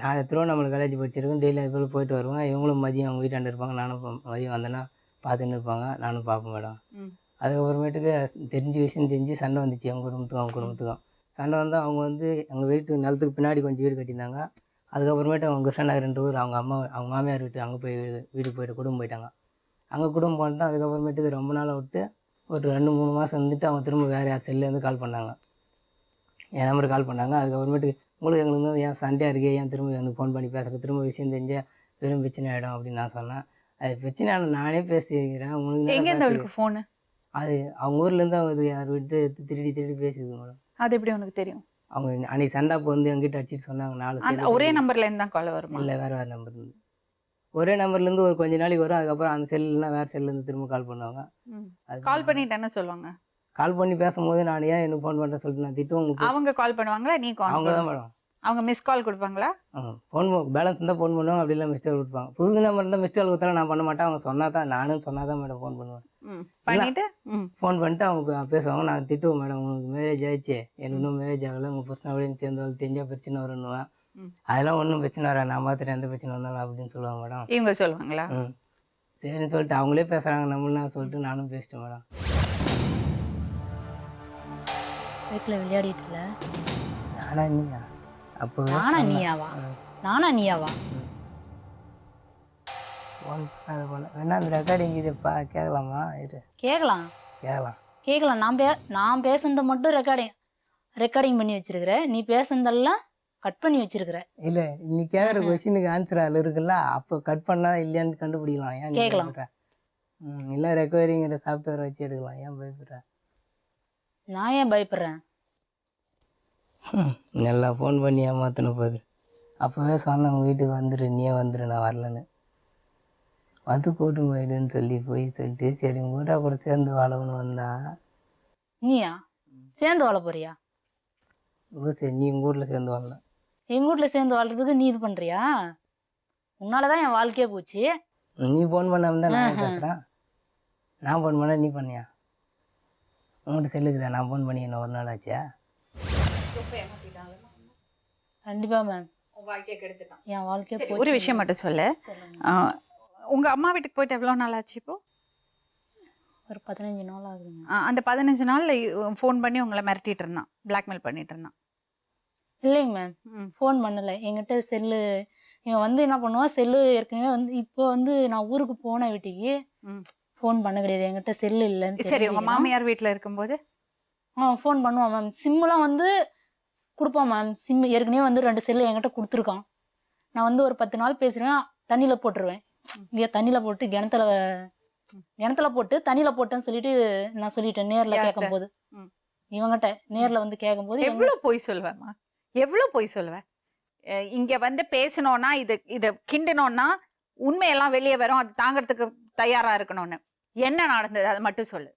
நான் திருவண்ணாமலை காலேஜ் படிச்சிருக்கேன். டெய்லி அது போல் போயிட்டு வருவேன். இவங்களும் மதியம் அவங்க வீட்டாண்டு இருப்பாங்க, நானும் மதியம் வந்தேன்னா பார்த்துன்னு இருப்பாங்க, நானும் பார்ப்பேன் மேடம். அதுக்கப்புறமேட்டுக்கு விஷயம் தெரிஞ்சு சண்டை வந்துச்சு அவங்க குடும்பத்துக்கும். சண்டை வந்தால் அவங்க வந்து எங்கள் வீட்டு நிலத்துக்கு பின்னாடி கொஞ்சம் வீடு கட்டியிருந்தாங்க. அதுக்கப்புறமேட்டு அவங்க கிருஷ்ணநகர்ன்ற ஊர் அவங்க மாமியார் வீட்டு அங்கே போய் வீட்டுக்கு போயிட்டு குடும்பம் போயிட்டாங்க. அங்கே குடும்பம் போனோம். அதுக்கப்புறமேட்டுக்கு ரொம்ப நாளாக விட்டு ஒரு 2-3 மாதம் வந்துட்டு அவங்க திரும்ப வேறு யார் செல்லேருந்து கால் பண்ணாங்க, என் நம்பருக்கு கால் பண்ணாங்க. அதுக்கப்புறமேட்டுக்கு உங்களுக்கு எங்களுக்கு வந்து ஏன் சண்டையாக இருக்கே, ஏன் திரும்ப எனக்கு ஃபோன் பண்ணி பேசுகிறேன், திரும்ப விஷயம் தெரிஞ்சால் வெறும் பிரச்சனை ஆகிடும் அப்படின்னு நான் சொன்னேன். அது பிரச்சனை நானே பேசிக்கிறேன். எங்கேருந்து அவளுக்கு ஃபோனு? அது அவங்க ஊர்லேருந்து அவங்க யார் விட்டு திருடி பேசிடுது மேடம். அது எப்படி உனக்கு தெரியும்? அவங்க அன்றைக்கி சண்டை அப்போ வந்து எங்கிட்ட அடிச்சிட்டு சொன்னாங்க 4 ஒரே நம்பர்லேருந்து தான் கால் வருமா? இல்லை, வேறு நம்பர் இருந்து ஒரே நம்பர்லேருந்து ஒரு கொஞ்ச நாளைக்கு வரும். அதுக்கப்புறம் அந்த செல்லுலாம் வேறு செல்லேருந்து திரும்ப கால் பண்ணுவாங்க. அது கால் பண்ணிட்டு என்ன சொல்லுவாங்க? கால் பண்ணி பேசும்போது நான் ஏன் எனக்கு ஃபோன் பண்ணுறேன் சொல்லிட்டு நான் திட்டுவோம். அவங்க கால் பண்ணுவாங்களா, நீ கால்? அவங்க தான் மேடம். அவங்க மிஸ் கால் கொடுப்பாங்களா? ஃபோன் பேலன்ஸ் இருந்தால் ஃபோன் பண்ணுவாங்க, அப்படிலாம் மிஸ்டேக் கொடுப்பாங்க. புது நம்பர் இருந்தால் மிஸ்டேக் கொடுத்தாலும் நான் பண்ண மாட்டேன். அவங்க சொன்னால் தான், நானும் சொன்னால் தான் மேடம் ஃபோன் பண்ணுவேன். பண்ணிட்டு ஃபோன் பண்ணிட்டு அவங்க பேசுவாங்க. நான் திட்டுவேன், மேடம் உங்களுக்கு மேரேஜ் ஆயிடுச்சு, எனக்கு இன்னும் மேரேஜ் ஆகலை, உங்கள் பிரச்சனை அப்படின்னு சேர்ந்து தெரிஞ்சால் பிரச்சனை வருன்னுவேன். அதெல்லாம் ஒன்றும் பிரச்சனை வர, நான் பார்த்துட்டு எந்த பிரச்சனை வந்தாலும் அப்படின்னு சொல்லுவாங்க மேடம். இவங்க சொல்லுவாங்களா? சரின்னு சொல்லிட்டு அவங்களே பேசுகிறாங்க நம்மளாம் சொல்லிட்டு நானும் பேசிட்டேன் மேடம். வீட்டில் விளையாடிட்டுல நானா நீயா? அப்போ நானா நீயாவா? ஃபோன் அது போல் வேணா அந்த ரெக்கார்டிங் இதுப்பா கேட்கலாமா? கேட்கலாம். நான் பேசுனதை மட்டும் ரெக்கார்டிங் பண்ணி வச்சிருக்கிறேன். நீ பேசுனதெல்லாம் கட் பண்ணி வச்சிருக்கிற. இல்லை, நீ கேட்குற கொஸ்டினுக்கு ஆன்சர் அதில் இருக்குல்ல, அப்போ கட் பண்ணால் இல்லையான்னு கண்டுபிடிக்கலாம். ஏன் கேட்கலாம்? இல்லை, ரெக்கவரிங்கிற சாஃப்ட்வேர் வச்சு எடுக்கலாம். ஏன் பயப்படுற? நான் ஏன் பயப்படுறேன்? நல்லா ஃபோன் பண்ணி ஏமாத்தின போது அப்போவே சொன்னேன் உங்கள் வீட்டுக்கு வந்துடு, நீயே வந்துடு, நான் வரலன்னு. வந்து கூட்டு போயிடுன்னு சொல்லி போய் சொல்லிட்டு சரி உங்கள் வீட்டை கூட சேர்ந்து வாழணும்னு வந்தா. நீயா சேர்ந்து வாழ போறியா? சரி, நீ உங்கள் வீட்டில் சேர்ந்து வாழலாம். எங்கள் வீட்டில் சேர்ந்து வாழ்றதுக்கு நீ இது பண்ணுறியா? உன்னால தான் என் வாழ்க்கையே போச்சு. நீ ஃபோன் பண்ணாமல் தான் நான் பேசுகிறேன். நான் ஃபோன் பண்ண நீ பண்ணியா? உங்கள்கிட்ட செல்லுக்குதா? நான் ஃபோன் பண்ணி என்ன ஒரு நாள் ஆச்சா? கண்டிப்பா மேம். என் வாழ்க்கையை போச்சு. ஒரு விஷயம் மட்டும் சொல்லு. உங்க அம்மா வீட்டுக்கு போயிட்டு எவ்வளோ நாள் ஆச்சு இப்போ? ஒரு 15 நாள் ஆகுதுங்க. அந்த 15 நாள்ல ஃபோன் பண்ணி உங்களை மிரட்டிட்டு இருந்தான், பிளாக்மெயில் பண்ணிட்டு இருந்தான்? இல்லைங்க மேம், ஃபோன் பண்ணலை. என்கிட்ட செல்லு இவன் வந்து என்ன பண்ணுவான், செல்லு ஏற்கனவே வந்து இப்போ வந்து நான் ஊருக்கு போன வீட்டுக்கு ஃபோன் பண்ண கிடையாது. என்கிட்ட செல்லு இல்லைன்னு. சரி, உங்க மாமியார் வீட்டில் இருக்கும்போது ஃபோன் பண்ணுவான் மேம். சிம்முலாம் வந்து கொடுப்பான் மேம். சிம் ஏற்கனவே வந்து 2 செல்லு என்கிட்ட கொடுத்துருக்கான். நான் வந்து ஒரு 10 நாள் பேசுகிறேன், தண்ணியில் போட்டுருவேன். இங்கே தண்ணியில் போட்டு கிணத்துல போட்டு தண்ணியில் போட்டேன்னு சொல்லிட்டு நான் சொல்லிட்டேன் நேரில் கேட்கும்போது. இவங்கிட்ட நேரில் வந்து கேட்கும்போது எவ்வளோ போய் சொல்லுவேம்மா, எவ்வளோ போய் சொல்லுவேன்? இங்க வந்து பேசணும்னா இத கிண்டணும்னா உண்மையெல்லாம் வெளியே வரும், அது தாங்கறதுக்கு தயாரா இருக்கணும்னு. என்ன நடந்தது அதை மட்டும் சொல்லு.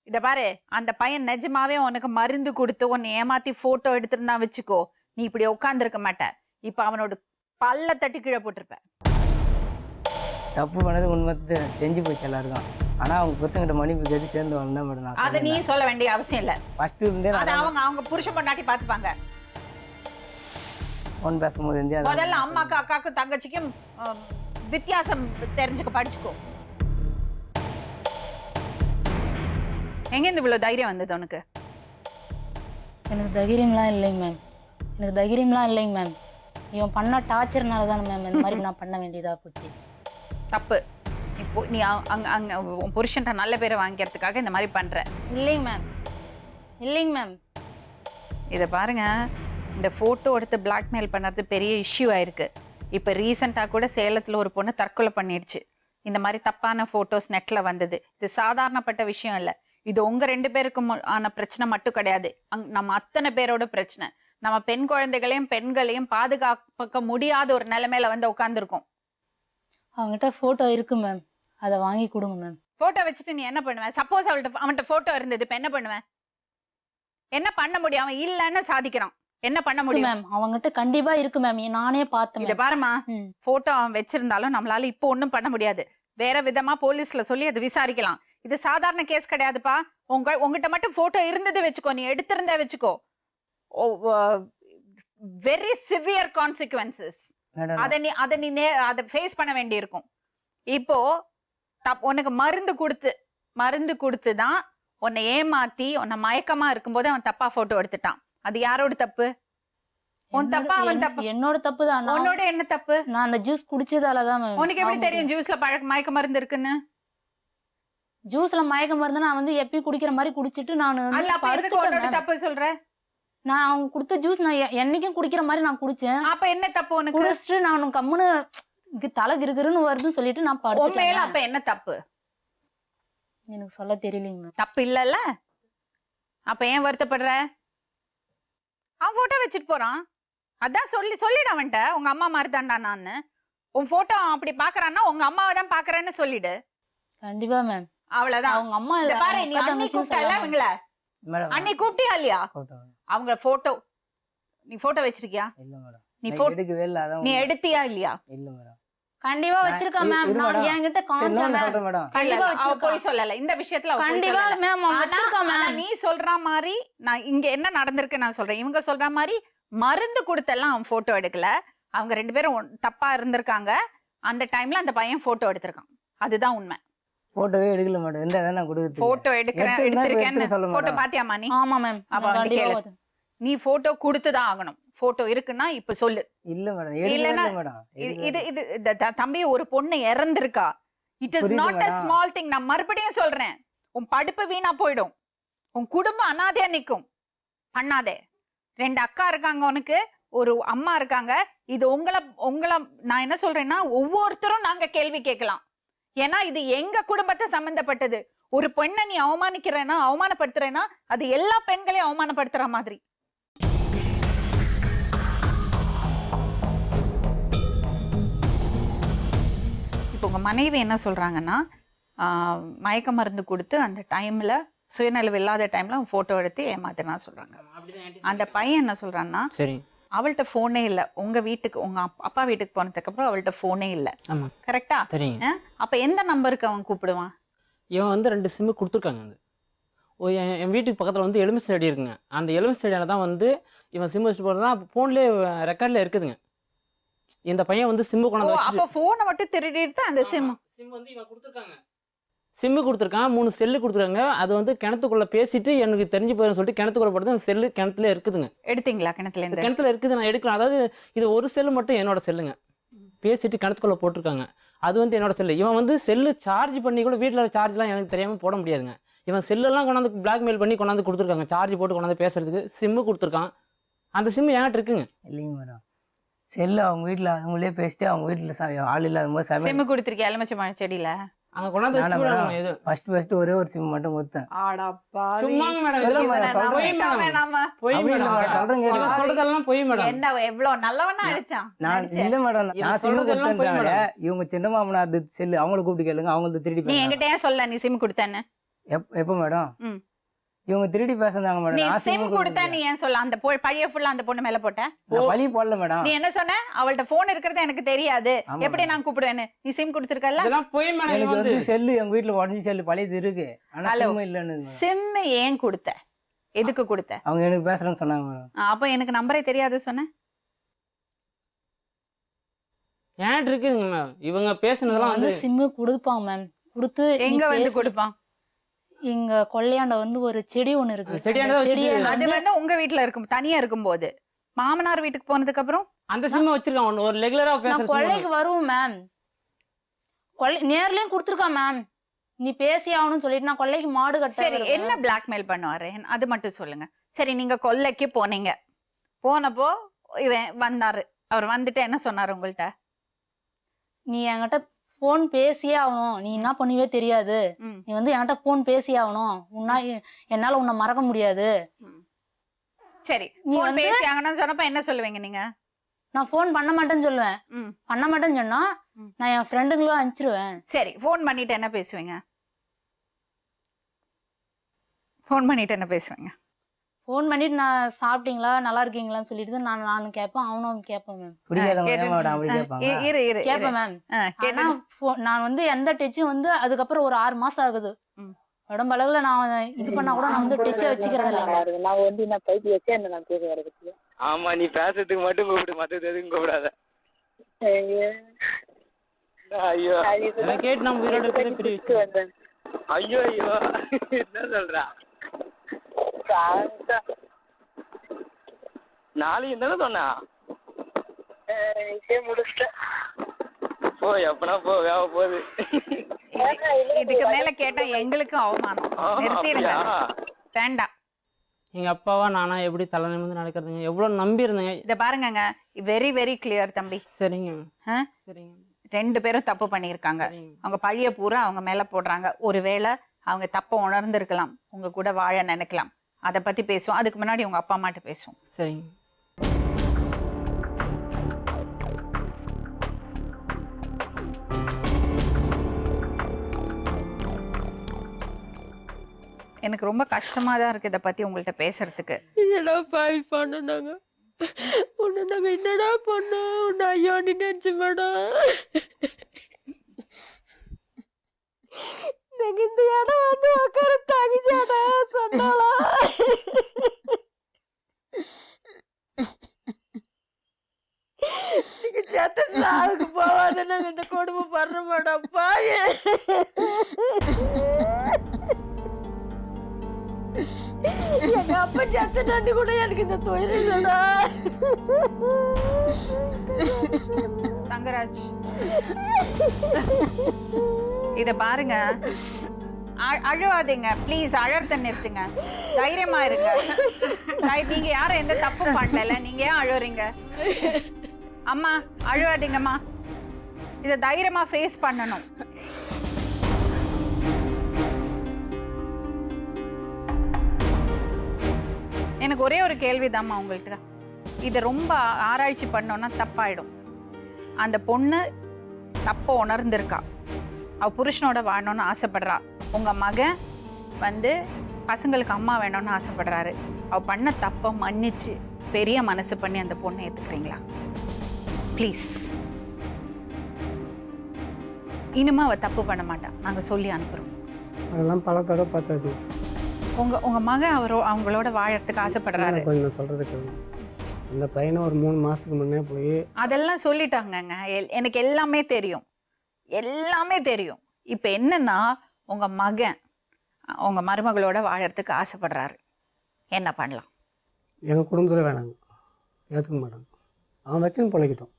இத பாரு, அந்த பையன் நிஜமாவே உனக்கு மருந்து கொடுத்து உன்னை ஏமாத்தி போட்டோ எடுத்துருந்தா வச்சுக்கோ, நீ இப்படி உட்காந்துருக்க மாட்ட. இப்ப அவனோட பல்ல தட்டி கீழே போட்டிருப்ப. தப்பு பண்ணது உண்மை தெரிஞ்சு போச்சு எல்லாருக்கும். ஆனால் அவங்க புருஷங்கிட்ட மன்னிப்பு கேட்டு சேர்ந்து வந்தா மேடம். நான் அதை நீ சொல்ல வேண்டிய அவசியம் இல்ல. ஃபர்ஸ்ட் இருந்தே அது அவங்க புருஷன் பொண்டாட்டி பாத்துப்பாங்க. ஃபோன் பேசும்போது இருந்தே முதல்ல அம்மாக்கு அக்காக்கு தங்கச்சிக்கும் வித்தியாசம் தெரிஞ்சுக்க படிச்சுக்கோ. எங்கேருந்து இவ்வளவு தைரியம் வந்தது உனக்கு? எனக்கு தைரியம்லாம் இல்லைங்க மேம், எனக்கு தைரியம்லாம் இல்லைங்க மேம். இவன் பண்ண டார்ச்சர்னால தான் மேம் இந்த மாதிரி நான் பண்ண வேண்டியதா போச்சு. தப்பு. இப்போ நீ அங்க உன் புருஷன்ட்ட நல்ல பேரை வாங்கிக்கிறதுக்காக இந்த மாதிரி பண்ற. இல்லைங்க மேம், இல்லைங்க மேம். இதை பாருங்க, இந்த போட்டோ எடுத்து பிளாக்மெயில் பண்ணுறது பெரிய இஷ்யூ ஆயிருக்கு. இப்போ ரீசெண்டாக கூட சேலத்தில் ஒரு பொண்ணு தற்கொலை பண்ணிடுச்சு. இந்த மாதிரி தப்பான ஃபோட்டோஸ் நெட்டில் வந்தது. இது சாதாரணப்பட்ட விஷயம் இல்லை. இது உங்கள் 2 பேருக்கும் ஆன பிரச்சனை மட்டும் கிடையாது, நம்ம அத்தனை பேரோட பிரச்சனை. நம்ம பெண் குழந்தைகளையும் பெண்களையும் பாதுகாக்க முடியாத ஒரு நிலைமையில வந்து உட்காந்துருக்கோம். அவங்ககிட்ட ஃபோட்டோ இருக்கு மேம், அதை வாங்கி கொடுங்க மேம். ஃபோட்டோ வச்சுட்டு நீ என்ன பண்ணுவேன்? சப்போஸ் அவன்கிட்ட ஃபோட்டோ இருந்தது, இப்போ என்ன பண்ணுவேன்? என்ன பண்ண முடியும்? அவன் இல்லைன்னு சாதிக்கிறான், என்ன பண்ண முடியும் மேம்? அவங்ககிட்ட கண்டிப்பா இருக்கு மேம், நானே பார்த்தேன். இத பாருமா, போட்டோ அவன் வச்சிருந்தாலும் நம்மளால இப்போ ஒண்ணும் பண்ண முடியாது. வேற விதமா போலீஸ்ல சொல்லி அது விசாரிக்கலாம். இது சாதாரண கேஸ் கிடையாதுப்பா. உங்ககிட்ட மட்டும் போட்டோ இருந்தது வச்சுக்கோ, நீ எடுத்திருந்தே வச்சுக்கோ, வெரி சிவியர் கான்சிக்வன்சஸ். அதை நீ ஃபேஸ் பண்ண வேண்டி இருக்கும். இப்போ உனக்கு மருந்து கொடுத்து தான் உன்னை ஏமாத்தி உன்னை மயக்கமா இருக்கும்போது அவன் தப்பா போட்டோ எடுத்துட்டான். அது யாரோட தப்பு? உன் தப்பா அவன் தப்பு? என்னோட தப்பு தான். உன்னோட என்ன தப்பு? நான் அந்த ஜூஸ் குடிச்சதாலதான். உனக்கு எப்படி தெரியும் ஜூஸ்ல மயக்க மருந்து இருக்குன்னு? ஜூஸ்ல மயக்க மருந்து நான் வந்து எப்பயும் குடிக்கிற மாதிரி குடிச்சிட்டு நான் உன்னோட தப்பு சொல்ற? நான் அவங்க கொடுத்த ஜூஸ் நான் என்னைக்கும் குடிக்கிற மாதிரி நான் குடிச்சேன். அப்ப என்ன தப்பு உனக்கு? குடிச்சிட்டு நான் கம்முன்னு தலை கிருகிருன்னு வருதுன்னு சொல்லிட்டு நான் படுத்துட்டேன். அப்ப என்ன தப்பு? எனக்கு சொல்ல தெரியலீங்க. தப்பு இல்லல்ல, அப்ப ஏன் வருத்தப்படுற? அவன் போட்டோ வச்சுட்டு போறான், அதான் சொல்லிடு அவன்கிட்ட, உங்க அம்மா மாதிரி தான்டா நான். உன் போட்டோ அப்படி பாக்குறான்னா உங்க அம்மாவை தான் பாக்குறேன்னு சொல்லிடு. கண்டிப்பா மேம். அவ்வளவுதான். அவங்க அம்மா பாரு, நீ அண்ணி கூப்பிட்டல அவங்கள, அண்ணி கூப்பிட்டியா இல்லையா? அவங்க போட்டோ நீ போட்டோ வச்சிருக்கியா? இல்ல மேடம். நீ எடுக்கவே இல்ல. அதான் நீ எடுத்தியா இல்லையா? இல்ல மேடம். கண்டிப்பா வச்சிருக்கா மேம். நான் என்கிட்ட காமிச்சேன் மேம். கண்டிப்பா அவ போய் சொல்லல இந்த விஷயத்துல. கண்டிப்பா மேம் வச்சிருக்கா மேம். நீ சொல்ற மாதிரி நான் இங்க என்ன நடந்திருக்கு நான் சொல்றேன். இவங்க சொல்ற மாதிரி மருந்து கொடுத்தெல்லாம் அவன் போட்டோ எடுக்கல. அவங்க 2 பேரும் தப்பா இருந்திருக்காங்க. அந்த டைம்ல அந்த பையன் போட்டோ எடுத்திருக்கான், அதுதான் உண்மை. போட்டோவே எடுக்கல மேடம். இந்த தான் நான் கொடுத்து போட்டோ எடுத்துருக்கேன்னு போட்டோ பாத்தியாமா நீ? ஆமா மேம். அப்ப நீ போட்டோ கொடுத்துதான் ஆகணும். போட்டோ இருக்குன்னா இப்ப சொல்லு. இல்ல மேடம். இல்லனா இது தம்பி, ஒரு பொண்ணு இறந்திருக்கா. It is not a small thing. நான் மறுபடியும் சொல்றேன், உன் படிப்பு வீணா போயிடும், உன் குடும்பம் அனாதையா நிக்கும். பண்ணாதே. 2 அக்கா இருக்காங்க உனக்கு, ஒரு அம்மா இருக்காங்க. இது உங்களை நான் என்ன சொல்றேன்னா, ஒவ்வொருத்தரும் நாங்க கேள்வி கேட்கலாம். ஏன்னா இது எங்க குடும்பத்தை சம்பந்தப்பட்டது. ஒரு பெண்ணை நீ அவமானப்படுத்துறேன்னா அது எல்லா பெண்களையும் அவமானப்படுத்துற மாதிரி. இப்போ உங்க மனைவி என்ன சொல்றாங்கன்னா, மயக்க மருந்து கொடுத்து அந்த டைம்ல சுயநலவு இல்லாத டைம்ல போட்டோ எடுத்து ஏமாத்தினா சொல்றாங்க. அந்த பையன் என்ன சொல்றான்னா, அவள்கிட்ட போனே இல்ல, உங்க வீட்டுக்கு உங்க அப்பா வீட்டுக்கு போனதுக்கு அப்புறம் அவள்கிட்ட போனே இல்ல. கரெக்டா? அப்ப எந்த நம்பருக்கு அவன் கூப்பிடுவான்? இவன் வந்து 2 சிம்மு கொடுத்துருக்காங்க. என் வீட்டுக்கு பக்கத்தில் வந்து எலும்பு ஸ்டேடி இருக்குங்க. அந்த எலும்பு ஸ்டேடியில் தான் வந்து இவன் சிம்மு வச்சுட்டு போகிறதா ஃபோன்லேயே ரெக்கார்டில் இருக்குதுங்க. இந்த பையன் வந்து சிம்மு கொண்டாந்து அப்போ ஃபோனை மட்டும் திருடிட்டு அந்த சிம் வந்து இவன் கொடுத்துருக்காங்க. சிம்மு கொடுத்துருக்கான், 3 செல்லு கொடுத்துருக்காங்க. அது வந்து கிணத்துக்குள்ளே பேசிட்டு எனக்கு தெரிஞ்சு போயிடும் சொல்லிட்டு கிணத்துக்குள்ளே போடுறது அந்த செல்லு கிணத்துல இருக்குதுங்க. எடுத்தீங்களா? கிணத்துல இருக்குது, நான் எடுக்கலாம். அதாவது இது ஒரு செல்லு மட்டும் என்னோட செல்லுங்க. பேசிட்டு கிணத்துக்குள்ளே போட்டிருக்காங்க. அது வந்து என்னோட செல்லு. இவன் வந்து செல்லு சார்ஜ் பண்ணி கூட வீட்டில் சார்ஜ்லாம் எனக்கு தெரியாமல் போட முடியாதுங்க. இவன் செல்லெல்லாம் கொண்டாந்து பிளாக்மெயில் பண்ணி கொண்டாந்து கொடுத்துருக்காங்க. சார்ஜ் போட்டு கொண்டாந்து பேசுறதுக்கு சிம்மு கொடுத்துருக்கான். அந்த சிம்மு என்கிட்ட இருக்குங்க. இல்லைங்க மேடம். செல்லு அவங்க வீட்டில் அவங்களே பேசிட்டு அவங்க வீட்டில் ஆள் இல்லாத போது சிம்மு கொடுத்துருக்கேன் எலுமிச்சை மழை செடியில். அங்கே கொண்டாந்து வச்சுட்டு போயிடுவாங்க எது ஃபர்ஸ்ட் ஒரே ஒரு சிம் மட்டும் கொடுத்தேன். சும்மாங்க மேடம் சொல்லுங்க இதெல்லாம் மேடம், சொல்றேன். பொய் மேடம் பொய் அப்படி இல்ல மேடம் மேடம், சொல்றேன் கேளுங்க. இவன் சொல்றதெல்லாம் பொய் மேடம் என்ன எவ்வளவு நல்லவனா அடிச்சான் நான் இல்ல மேடம், இவன் நான் சிம் சொல்றதெல்லாம் போய் கொடுத்தேன். இவங்க சின்ன மாமனார் செல்லு அவங்கள கூப்பிட்டு கேளுங்க, அவங்க திருடி நீ பேசுறாங்க. என்கிட்ட ஏன் சொல்ல நீ சிம் கொடுத்தேன்னு? எப்ப மேடம்? ம். இவங்க திருடி பேசுறாங்க மேடம். நீ நான் சிம் சிம் கொடுத்தா நீ ஏன் சொல்ல? அந்த பழைய ஃபுல்லா அந்த பொண்ணு மேல போட்ட. நான் பழி போடல மேடம். நீ என்ன சொன்ன? அவள்ட்ட போன் இருக்கிறது எனக்கு தெரியாது, ஆமா எப்படி மேடம். நான் கூப்பிடுவேன்னு. நீ சிம் கொடுத்திருக்கல. இதெல்லாம் பொய் மேடம் எனக்கு இவன் வந்து வந்து செல்லு எங்க வீட்டுல உடஞ்சி செல்லு பழையது இருக்கு, ஆனா ஹலோ. சிம் இல்லன்னு. சிம் ஏன் கொடுத்த? எதுக்கு கொடுத்த? அவங்க எனக்கு பேசுறேன்னு சொன்னாங்க மேடம். அப்ப எனக்கு நம்பரே தெரியாது சொன்ன. ஏன் இருக்குங்க மேம் இவங்க பேசுனதெல்லாம் வந்து வந்து சிம்மு கொடுப்பாங்க மேம். கொடுத்து எங்க நீ வந்து பேசு. கொடுப்பான்? எங்க கொள்ளையாண்ட வந்து ஒரு செடி ஒண்ணு இருக்கு. செடியாண்ட அந்த வச்சுட்டு- செடியை அது வந்து வந்து உங்க வீட்டுல இருக்கும், தனியா இருக்கும்போது. மாமனார் வீட்டுக்கு போனதுக்கு அப்புறம் அந்த சிம்ம வச்சிருக்கான் ஒண்ணு, ஒரு ரெகுலரா பேசுற நான் சிம் கொள்ளைக்கு வருவேன் மேம். நேர்லயும் கொடுத்துருக்கான் மேம். நீ பேசி ஆகணும்னு சொல்லிட்டு நான் கொள்ளைக்கு மாடு கட்ட சரி என்ன பிளாக்மெயில் பண்ணுவாரு அது மட்டும் சொல்லுங்க. சரி நீங்க கொல்லைக்கு போனீங்க, போனப்போ இவன் வந்தாரு, அவர் வந்துட்டு என்ன சொன்னாரு உங்கள்ட்ட? நீ என்கிட்ட போன் பேசியே ஆகணும், நீ என்ன பண்ணுவே தெரியாது, ம். நீ வந்து என்கிட்ட போன் பேசி ஆகணும், என்னால உன்னை மறக்க முடியாது. சரி நீ போன் வந்து- பேசி ஆகணும்னு சொன்னப்ப என்ன சொல்லுவீங்க நீங்க? நான் போன் பண்ண மாட்டேன்னு சொல்லுவேன். ம். பண்ண மாட்டேன்னு சொன்னா ம். நான் என் ஃப்ரெண்டுங்களும் அனுப்பிச்சிருவேன். சரி போன் பண்ணிட்டு என்ன பேசுவீங்க? போன் பண்ணிட்டு என்ன பேசுவீங்க? ஃபோன் பண்ணிட்டு நான் சாப்பிட்டீங்களா நல்லா இருக்கீங்களான்னு சொல்லிட்டு நானும் கேட்பேன், அவனும் கேட்பேன் மேம். பிடிக்காதவங்க கேட்டு- ஏன் மேடம் அப்படி கேட்பாங்க? இரு இரு கேட்பேன் மேம். கேட்டு ஆனா நான் வந்து எந்த டச்சும் வந்து அதுக்கப்புறம் ஒரு 6 மாசம் ஆகுது. ம். உடம்பளவுல நான் இது பண்ணா கூட நான் வந்து டச்சை வச்சுக்கிறது இல்லைங்க. நான் வந்து நான் பைக்கு வச்சே என்ன நான் பேச வர பத்தி. ஆமா நீ பேசுறதுக்கு மட்டும் கூப்பிடு, மத்தது எதுவும் கூப்பிடாத. ஐயோ அதை கேட்டு நம்ம உயிரோட இருக்கிறதே பெரிய விஷயம். வந்தேன் ஐயோ ஐயோ என்ன சொல்றா? நாளைக்கு தானே சொன்னா? இதே முடிச்சிட்டேன். போ எப்பனா போ, வேக போகுது. இதுக்கு மேல கேட்டா எங்களுக்கும் அவமானம். நிறுத்திடுங்க, அப்படியா? வேண்டாம். எங்க அப்பாவா நானா எப்படி தலை நிமிர்ந்து நடக்கிறதுங்க, எவ்வளவு நம்பி இருந்தேங்க. இத பாருங்கங்க, வெரி வெரி கிளியர் தம்பி. சரிங்க ஆ? சரிங்க 2 பேரும் தப்பு பண்ணியிருக்காங்க. சரிங்க அவங்க பழிய பூரா அவங்க மேல போடுறாங்க. ஒருவேளை அவங்க தப்ப உணர்ந்திருக்கலாம், உங்க கூட வாழ நினைக்கலாம். அதை பத்தி பேசுவோம், அதுக்கு முன்னாடி உங்க அப்பா அம்மாட்ட பேசுவோம். சரிங்க. எனக்கு ரொம்ப கஷ்டமா தான் இருக்கு இதை பத்தி உங்கள்ட்ட பேசுறதுக்கு. என்னடா பாவி பண்ணாங்க, உன்னை நாங்க என்னடா பண்ணோம், உன்னை ஐயோ நீ நினைச்சு மேடம். நாங்க இந்த இடம் வந்து உட்கார தகுதியாடா சொன்னாலா? நீங்க செத்த சாவுக்கு போவாத, நாங்க இந்த கொடுமை படுற மாட்டோம் பாவி. எங்க அப்பா செத்த நண்டு கூட எனக்கு இந்த தொழில் இல்லடா. தங்கராஜ், இத பாருங்க, அழுவாதீங்க ப்ளீஸ், அழறத நிறுத்துங்க, தைரியமா இருங்க. நீங்க யாரும் எந்த தப்பு பண்ணல, நீங்க ஏன் அழுறீங்க? அம்மா அழுவாதீங்கம்மா, இத தைரியமா ஃபேஸ் பண்ணணும். எனக்கு ஒரே ஒரு கேள்விதாம்மா உங்கள்கிட்ட. இதை ரொம்ப ஆராய்ச்சி பண்ணோன்னா தப்பாயிடும். அந்த பொண்ணு தப்ப உணர்ந்திருக்கா, அவ புருஷனோட வாழணும்னு ஆசைப்படுறா. உங்க மகன் வந்து பசங்களுக்கு அம்மா வேணும்னு ஆசைப்படுறாரு. அவ பண்ண தப்ப மன்னிச்சு பெரிய மனசு பண்ணி அந்த பொண்ணை ஏத்துக்கிறீங்களா ப்ளீஸ்? இனிமே அவ தப்பு பண்ண மாட்டா, நாங்க சொல்லி அனுப்புறோம். அதெல்லாம் பழத்தோட பார்த்தாச்சு. உங்க மகன் அவங்களோட வாழறதுக்கு ஆசைப்படுறாரு. கொஞ்சம் சொல்கிறதுக்கு இந்த பையனை ஒரு 3 மாதத்துக்கு முன்னே போய் அதெல்லாம் சொல்லிட்டாங்கங்க, எனக்கு எல்லாமே தெரியும், எல்லாமே தெரியும். இப்போ என்னன்னா உங்க மகன் உங்க மருமகளோட வாழறதுக்கு ஆசைப்படுறாரு, என்ன பண்ணலாம்? எங்கள் குடும்பத்தில் வேணாங்க, ஏற்றுக்க மாட்டாங்க. அவன் வச்சுன்னு பிழைக்கிட்டோம்,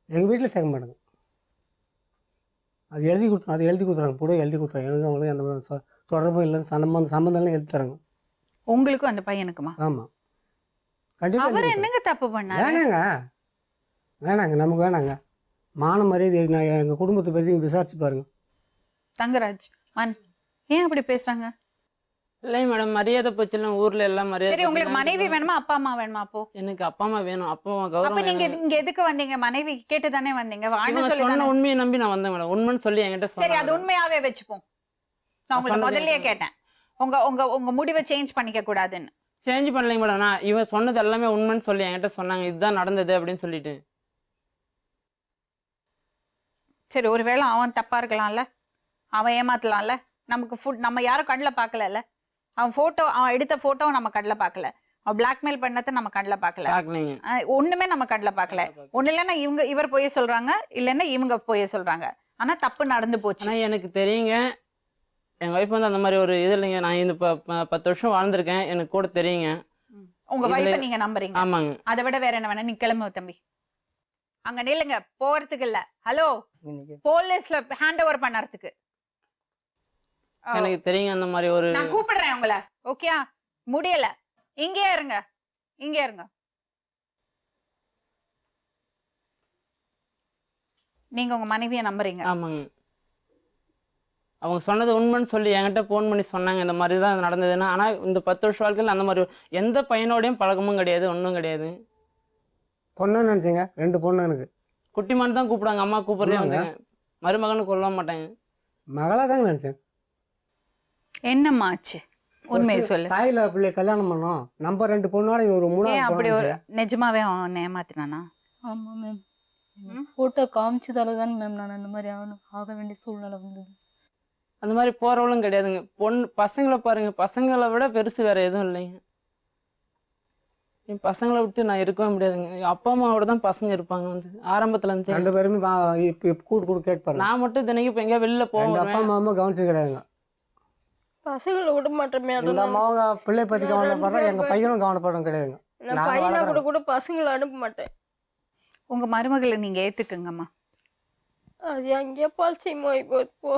எங்கள் வீட்டில் சேர்க்க மாட்டாங்க. அது எழுதி கொடுத்துறாங்க, கூட எழுதி கொடுத்துறாங்க. எனக்கு அவங்களுக்கு அந்த தொடர்பும் இல்லை, சம்பந்தம்லாம் எழுதி தராங்க. உங்களுக்கும் அந்த பையனுக்குமா? ஆமாம், கண்டிப்பாக. அவர் என்னங்க தப்பு பண்ணாரு? வேணாங்க நமக்கு வேணாங்க. மான மரியாதை நான் எங்கள் குடும்பத்தை பற்றி விசாரிச்சு பாருங்க. தங்கராஜ் ஏன் அப்படி பேசுறாங்க? இல்லைங்க மேடம், மரியாதை போச்சுன்னா ஊர்ல எல்லாம் மரியாதை சரி, உங்களுக்கு போச்சுன்னா மனைவி வேணுமா அப்பா அம்மா வேணுமா? அப்போ எனக்கு அப்பா அம்மா வேணும், அப்பா அம்மா அப்ப கௌரவம் நீங்க வேணும். இங்க எதுக்கு வந்தீங்க? மனைவி கேட்டு தானே வந்தீங்க. வான்னு இவங்க சொல்லி சொன்ன தானே. உண்மையை நம்பி நான் வந்தேன் மேடம். உண்மைன்னு சொல்லி என்கிட்ட சரி, அது சொன்னாங்க. உண்மையாவே வச்சுப்போம். நான் உங்களுக்கு சொன்னது முதல்லயே எனக்கு- கேட்டேன், உங்க உங்க உங்க முடிவை சேஞ்ச் பண்ணிக்க கூடாதுன்னு. சேஞ்ச் பண்ணலைங்க மேடம். நான் இவன் சொன்னது எல்லாமே உண்மைன்னு சொல்லி என்கிட்ட சொன்னாங்க, இதுதான் நடந்தது அப்படின்னு சொல்லிட்டு. சரி, ஒருவேளை அவன் தப்பா இருக்கலாம்ல, அவன் ஏமாத்தலாம்ல. நமக்கு நம்ம யாரும் கண்ணில் பார்க்கல. அவன் எடுத்த போட்டோ நம்ம கண்ணில் பார்க்கல. அவன் பிளாக்மெயில் பண்ணதை நம்ம கண்ணில் பார்க்கல. பார்க்கலைங்க. ஒண்ணுமே நம்ம கண்ணில் பார்க்கல. ஒண்ணு இல்லைன்னா இவர் போய் சொல்றாங்க, இல்லைன்னா இவங்க போய் சொல்றாங்க. ஆனா தப்பு நடந்து போச்சு. ஆனால் எனக்கு தெரியுங்க, என் ஒய்ஃப் வந்து அந்த மாதிரி ஒரு இது இல்லைங்க. நான் இந்த 10 வருஷம் வாழ்ந்திருக்கேன், எனக்கு கூட தெரியுங்க. உங்க இதுல- வைஃபை நீங்க நம்புறீங்க? ஆமாங்க. அதை விட வேற என்ன வேணா? நீ கிளம்பு தம்பி, அங்க நில்லுங்க, போறதுக்கு இல்ல. ஹலோ, போலீஸ்ல ஹேண்ட் ஓவர் பண்ணறதுக்கு. எனக்கு தெரியுங்க அந்த மாதிரி ஒரு நான் கூப்பிடுறேன் உங்களை. ஓகே, முடியல, இங்கே இருங்க, இங்கே இருங்க. நீங்க உங்க மனைவியை நம்புறீங்க? ஆமாங்க. அவங்க சொன்னது உண்மைன்னு சொல்லி என்கிட்ட ஃபோன் பண்ணி சொன்னாங்க, இந்த மாதிரி தான் நடந்ததுன்னா. ஆனால் இந்த 10 வருஷ வாழ்க்கையில் அந்த மாதிரி எந்த பையனோடையும் பழக்கமும் கிடையாது, ஒன்றும் கிடையாது. பொண்ணுன்னு நினச்சிங்க, 2 பொண்ணு எனக்கு. குட்டிமான்னு தான் கூப்பிடுவாங்க, அம்மா கூப்பிடுறதே ஆமாங்க. வந்துங்க. மருமகன்னு கொள்ள மாட்டாங்க. மகளாக தாங்க நினச்சேன். என்னம்மா ஆச்சு? உண்மையை சொல்லு. தாயில பிள்ளைய கல்யாணம் பண்ணோம். நம்ம 2 பொண்ணோட இது ஒரு ஏன் 3ஆவது அப்படி பொண்ணு ஒரு நினைச்சேன். நிஜமாவே அவன் ஏமாத்தினானா? ஆமா மேம். ஃபோட்டோ காமிச்சதால தான் மேம் நான் இந்த மாதிரி ஆக வேண்டிய சூழ்நிலை வந்தது. அந்த மாதிரி போகிறவளும் கிடையாதுங்க. பசங்களை பாருங்க, பசங்களை விட பெருசு வேற எதுவும் இல்லைங்க. என் பசங்களை விட்டு நான் இருக்கவே முடியாதுங்க. என் அப்பா அம்மாவோட தான் பசங்க இருப்பாங்க வந்து ஆரம்பத்துல இருந்து. 2 பேருமே இப்போ கூட்டு கேட்பாரு. நான் மட்டும் தினைக்கு இப்போ எங்கேயா வெளில 2 அப்பா போவேன். அம்மா கவனிச்சு கிடையாதுங்க. பசங்களை விட மாட்டோமே. இந்த அம்மாவங்க பிள்ளை பற்றி கவலைப்படுறோம், எங்கள் பையனும் கவலைப்படுறோம் கிடையாதுங்க. நான் நாங்க பையனை வளர்க்குறோம். கூட பசங்களை அனுப்ப மாட்டேன். உங்க மருமகளை நீங்க ஏத்துக்குங்கம்மா. அது அங்கேயே பால்சியமா இப்போ.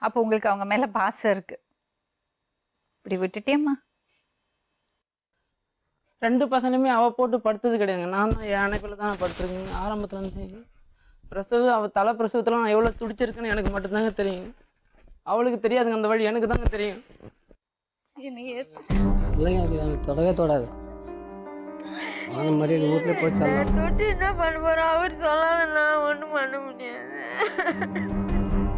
அப்போ உங்களுக்கு அவங்க மேல பாசம் இருக்கு. இப்படி விட்டுட்டேம்மா. 2 பசங்களுமே அவள் போட்டு படுத்தது கிடையாதுங்க. நான் தான் என் அணைப்பில் தான் படுத்துருக்கேங்க ஆரம்பத்துல இருந்து. பிரசவம் அவள் தலை பிரசவத்தில் நான் எவ்வளோ துடிச்சிருக்குன்னு எனக்கு மட்டும்தாங்க தெரியும். அவளுக்கு தெரியாதுங்க அந்த வழி, எனக்கு தாங்க தெரியும். இல்லைங்க, அது எனக்கு தொடவே தொடாது. அந்த மாதிரி எங்கள் வீட்டில் போய் சொல்லலாம். தொட்டு என்ன பண்ண போறோம்? அவர் சொல்லாதன்னா ஒன்றும் பண்ண முடியாது.